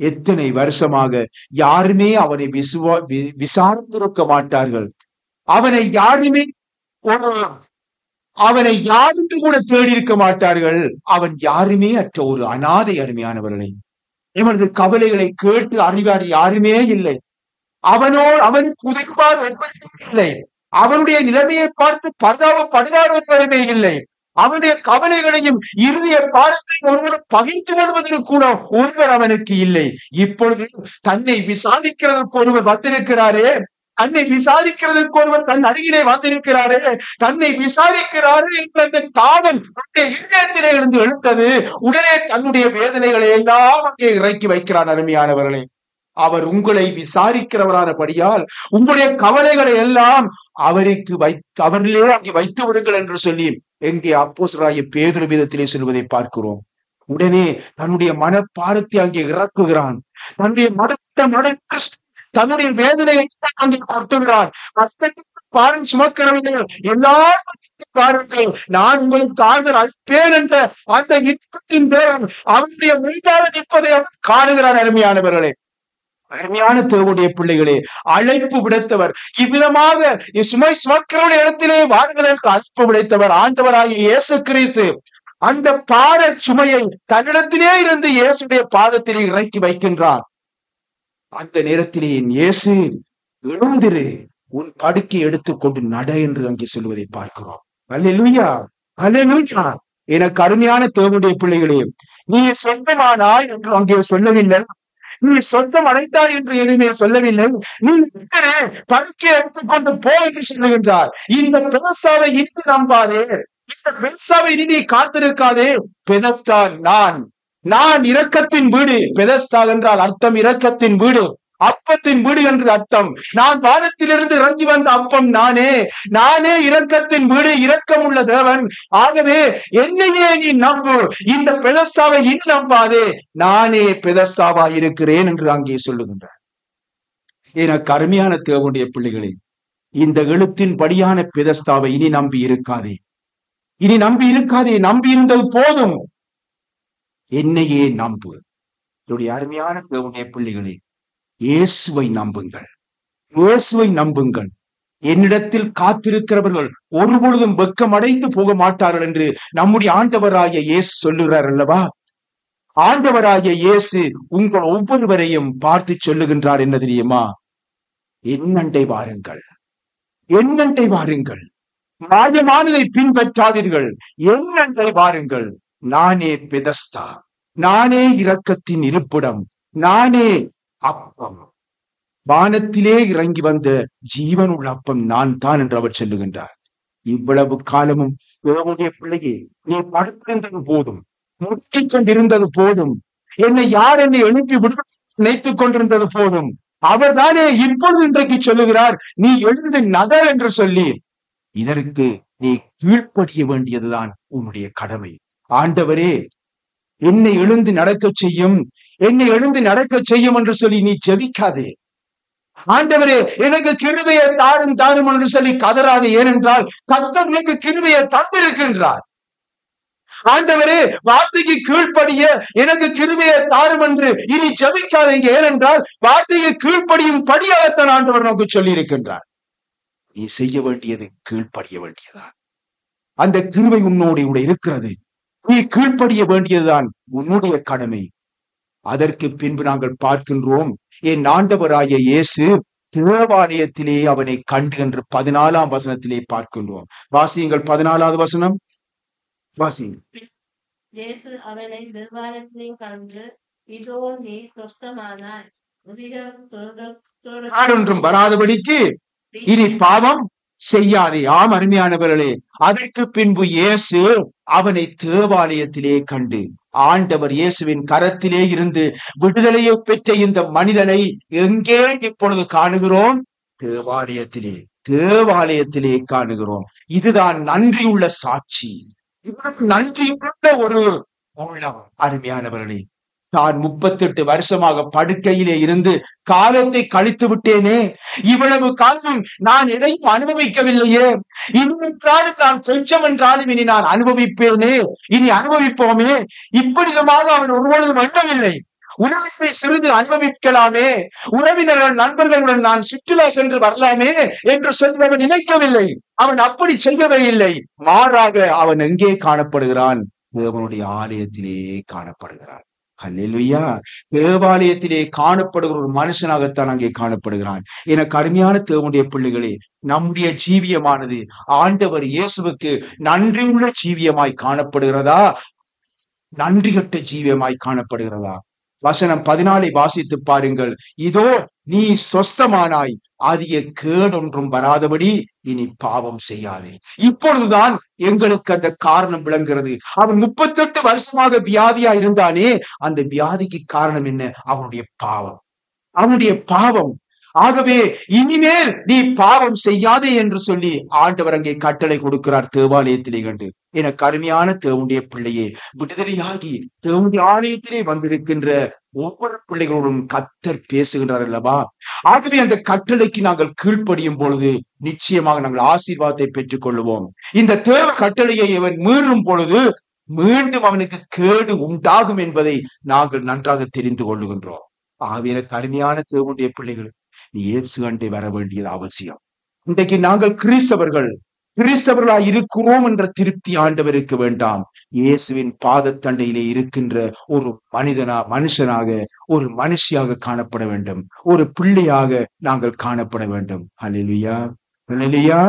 எத்தனை வருஷமாக யாருமே அவனை விசாரித்திருக்க மாட்டார்கள். அவனை யாருமே கூட தேடி இருக்க மாட்டார்கள். அவன் யாருமே அற்ற ஒரு அனாதை. அருமையானவர்களை, இவனது கவலைகளை கேட்டு அறிவார் யாருமே இல்லை. அவனுக்கு உதவிப்பார் இல்லை. அவனுடைய நிலைமையை பார்த்து பரிதாபப்படுவாரே இல்லை. அவனுடைய கவலைகளையும் இறுதிய பாடத்தை ஒருவர் பகிர்ந்து கொள்வதற்கு கூட ஒருவர் அவனுக்கு இல்லை. இப்பொழுது தன்னை விசாரிக்கிறதற்கு ஒருவர் வந்திருக்கிறாரே, தன்னை விசாரிக்கிறதற்கு ஒருவர் தன் அருகிலே வந்திருக்கிறாரே, தன்னை விசாரிக்கிறாரே என்ற அந்த தாவல் இதயத்திலே இருந்து எழுந்தது. உடனே தன்னுடைய வேதனைகளை எல்லாம் அங்கே இறக்கி வைக்கிறான். அருமையானவர்களே, அவர் உங்களை விசாரிக்கிறவரானபடியால் உங்களுடைய கவலைகளை எல்லாம் அவரிலே அங்கே வைத்து விடுங்கள் என்று சொல்லி எங்கே அப்போஸ்தலராகிய பேதுரு வேதத்திலே சொல்வதை பார்க்கிறோம். உடனே தன்னுடைய மனப்பாரத்தை அங்கே இறக்குகிறான். தன்னுடைய வேதனையை அங்கே கொடுத்துகிறான். பாரம் சுமக்கிறவர்கள் எல்லாரும் பாருங்கள், நான் உங்களுக்கு ஆறுதல் அளிப்பேன் என்ற அந்த இன்பத்தின் பேரன் அவனுடைய முன்பாக நிற்பதை அவர் காணுகிறார். அருமையானவர்களே, அருமையான தேவனுடைய பிள்ளைகளே, அழைப்பு விடுத்தவர், இவ்விதமாக சுமை சுமக்கிறவருடைய இடத்திலே வாருங்கள் என்று அழைப்பு விடுத்தவர் ஆண்டவராகிய இயேசு கிறிஸ்து அந்த பாட சுமையை தன்னிடத்திலே இருந்து இயேசுடைய பாதத்திலே இறக்கி வைக்கின்றார். அந்த நேரத்திலே இயேசு, எழுந்திரு, உன் படுக்கை எடுத்துக்கொண்டு நட என்று அங்கே சொல்வதை பார்க்கிறோம். அல்லேலூயா, அல்லேலூயா. எனக்கு அருமையான தேவனுடைய பிள்ளைகளே, நீ சொந்தமானாய் என்று அங்கே சொல்லவில்லை, நீ சொந்தம் அடைத்தாய் என்று எதுவுமே சொல்லவில்லை. நீ படுக்கை எடுத்துக்கொண்டு போ என்று சொல்லுகின்றார். இந்த பெலஸ்தாவை இனி நம்பாதே, இந்த பெலஸ்தாவை இனி நீ காத்திருக்காதே. பெலஸ்தா நான் இரக்கத்தின் வீடு. பெலஸ்தா என்றால் அர்த்தம் இரக்கத்தின் வீடு, அப்பத்தின் வீடு என்று அர்த்தம். நான் வானத்திலிருந்து இறங்கி வந்த அப்பம் நானே இரக்கத்தின் வீடு, இரக்கம் உள்ள தேவன். ஆகவே என்னையே நீ நம்பு, இந்த பெலஸ்தாவை இனி நம்பாதே, நானே பெலஸ்தாவா இருக்கிறேன் என்று அங்கே சொல்லுகின்றார். எனக்கு அருமையான தேவனுடைய பிள்ளைகளே, இந்த எழுத்தின் படியான பெலஸ்தாவை இனி நம்பி இருக்காதே, இனி நம்பி இருக்காதே. நம்பி இருந்தது போதும், என்னையே நம்பு. என்னுடைய அருமையான தேவனுடைய பிள்ளைகளே, இயேசுவை நம்புங்கள், இயேசுவை நம்புங்கள். என்னிடத்தில் காத்திருக்கிறவர்கள் ஒருபொழுதும் வெட்கமடைந்து போக மாட்டார்கள் என்று நம்முடைய ஆண்டவராகிய இயேசு சொல்லுகிறார் அல்லவா? ஆண்டவராகிய இயேசு உங்கள் ஒவ்வொருவரையும் பார்த்து சொல்லுகின்றார் என்ன தெரியுமா? என்னண்டை வாருங்கள், என்னண்டை வாருங்கள், மாயமானதை பின்பற்றாதீர்கள், என்னண்டை வாருங்கள். நானே பெதஸ்தா, நானே இரக்கத்தின் இருப்பிடம், நானே அப்பம், வானத்திலே இறங்கி வந்த ஜீவனுள்ள அப்பம் நான் தான் என்று அவர் சொல்லுகின்றார். இவ்வளவு காலமும் தேவனுடைய பிள்ளையே, நீ படுத்திருந்தது போதும், முட்டிக் கொண்டிருந்தது போதும், யார் என்னை எழுப்பி விடுதலை நினைத்துக் கொண்டிருந்தது போதும். அவர் தானே இப்பொழுது இன்றைக்கு சொல்லுகிறார், நீ எழுந்து நகர் என்று சொல்லி. இதற்கு நீ கீழ்ப்படிய வேண்டியதுதான் உன்னுடைய கடமை. ஆண்டவரே, என்னை எழுந்து நடக்க செய்யும், என்னை எழுந்து நடக்க செய்யும் என்று சொல்லி நீ ஜெபிக்காதே. ஆண்டவரே, எனக்கு கிருபையை தாரும் தாரும் என்று சொல்லி கதறாதே. ஏனென்றால் கர்த்தருக்கு கிருபையை தந்திருக்கின்றார். ஆண்டவரே, வார்த்தைக்கு கீழ்ப்படிய எனக்கு கிருபையை தாரும் என்று இனி ஜெபிக்காதீங்க. ஏனென்றால் வார்த்தைக்கு கீழ்ப்படியும் படியாகத்தான் ஆண்டவர் நமக்கு சொல்லி இருக்கின்றார். நீ செய்ய வேண்டியது கீழ்ப்படிய வேண்டியதான். அந்த கிருபை உன்னோடு இருக்கிறது. நீ கீழ்ப்படிய வேண்டியதுதான் உன்னுடைய கடமை. அதற்கு பின்பு நாங்கள் பார்க்கின்றோம், என் ஆண்டவராகிய இயேசு தேவாலயத்திலே அவனை கண்டு என்று 14ஆம் வசனத்திலே பார்க்கின்றோம். வாசியுங்கள் 14வது வசனம், வாசியுங்கள். இயேசு அவனை தேவாலயத்திலே கண்டு, இதோ நீ சொஸ்தமானாய், ஒன்றும் வராதபடிக்கு இனி பாவம் செய்யாதே. ஆம் அருமையானவர்களே, அதற்கு பின்பு இயேசு அவனை தேவாலயத்திலே கண்டு, ஆண்டவர் இயேசுவின் கரத்திலே இருந்து விடுதலையை பெற்ற இந்த மனிதனை எங்கே இப்பொழுது காணுகிறோம்? தேவாலயத்திலே, தேவாலயத்திலே காணுகிறோம். இதுதான் நன்றியுள்ள சாட்சி, நன்றியுள்ள ஒரு உள்ளம். அருமையானவர்களே, நான் 38 வருஷமாக படுக்கையிலே இருந்து காலத்தை கழித்து விட்டேனே, இவ்வளவு காலம் நான் எதையும் அனுபவிக்கவில்லையே, இன்னொன்றாலும் நான் கொஞ்சம் என்றாலும் இனி நான் அனுபவிப்பேனே, இனி அனுபவிப்போமே. இப்படிதமாக அவன் ஒருவரும் எண்ணவில்லை. உணவை சிறிது அனுபவிக்கலாமே, உறவினர்கள் நண்பர்களுடன் நான் சுற்றுலா சென்று வரலாமே என்று சொல்லி அவன் நினைக்கவில்லை. அவன் அப்படி செய்யவே இல்லை. மாறாக அவன் எங்கே காணப்படுகிறான்? தேவனுடைய ஆலயத்திலே காணப்படுகிறான். அல்லேலூயா. தேவாலயத்திலே காணப்படுகிற ஒரு மனுஷனாகத்தான் அங்கே காணப்படுகிறான். எனக்கு அருமையான தேவனுடைய பிள்ளைகளே, நம்முடைய ஜீவியமானது ஆண்டவர் இயேசுவுக்கு நன்றியுள்ள ஜீவியமாய் காணப்படுகிறதா, நன்றி கட்ட ஜீவியமாய் காணப்படுகிறதா? வசனம் 14 வாசித்து பாருங்கள். இதோ நீ சொஸ்தமானாய், அதிக கேடொன்றும் வராதபடி இனி பாவம் செய்யாதே. இப்பொழுதுதான் எங்களுக்கு அந்த காரணம் விளங்குகிறது. அவன் 38 வருஷமாக வியாதியா இருந்தானே, அந்த வியாதிக்கு காரணம் என்ன? அவனுடைய பாவம், அவனுடைய பாவம். ஆகவே இனிமேல் நீ பாவம் செய்யாதே என்று சொல்லி ஆண்டவர் அங்கே கட்டளை கொடுக்கிறார் தேவாலயத்திலே கண்டு. எனக்கு அருமையான தேவனுடைய பிள்ளையே, விடுதலையாகி தேவனுடைய ஆலயத்திலே வந்திருக்கின்ற ஒவ்வொரு பிள்ளைகளோடும் கர்த்தர் பேசுகின்றார் அல்லவா? ஆகவே அந்த கட்டளைக்கு நாங்கள் கீழ்ப்படியும் பொழுது நிச்சயமாக நாங்கள் ஆசீர்வாதத்தை பெற்றுக் கொள்வோம். இந்த தேவ கட்டளையை அவன் மீறும் பொழுது மீண்டும் அவனுக்கு கேடு உண்டாகும் என்பதை நாங்கள் நன்றாக தெரிந்து கொள்ளுகின்றோம். ஆவியான அருமையான தேவனுடைய பிள்ளைகள், நீ இயேசு அண்டை வர வேண்டியது அவசியம். இன்றைக்கு நாங்கள் கிறிஸ்தவர்களாய் இருக்கிறோம் என்ற திருப்தி ஆண்டவருக்கு வேண்டாம். இயேசுவின் பாதத்தண்டையிலே இருக்கின்ற ஒரு மனுஷனாக, ஒரு மனுஷியாக காணப்பட வேண்டும். ஒரு பிள்ளையாக நாங்கள் காணப்பட வேண்டும். ஹல்லேலூயா, ஹல்லேலூயா.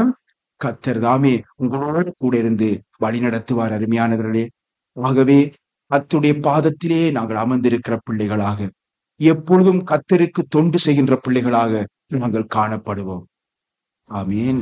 கர்த்தர் தாமே உங்களோடு கூட இருந்து வழி நடத்துவார். அருமையானவர்களே, ஆகவே கர்த்தருடைய பாதத்திலே நாங்கள் அமர்ந்திருக்கிற பிள்ளைகளாக, எப்பொழுதும் கர்த்தருக்கு தொண்டு செய்கின்ற பிள்ளைகளாக நாங்கள் காணப்படுவோம். ஆமீன்.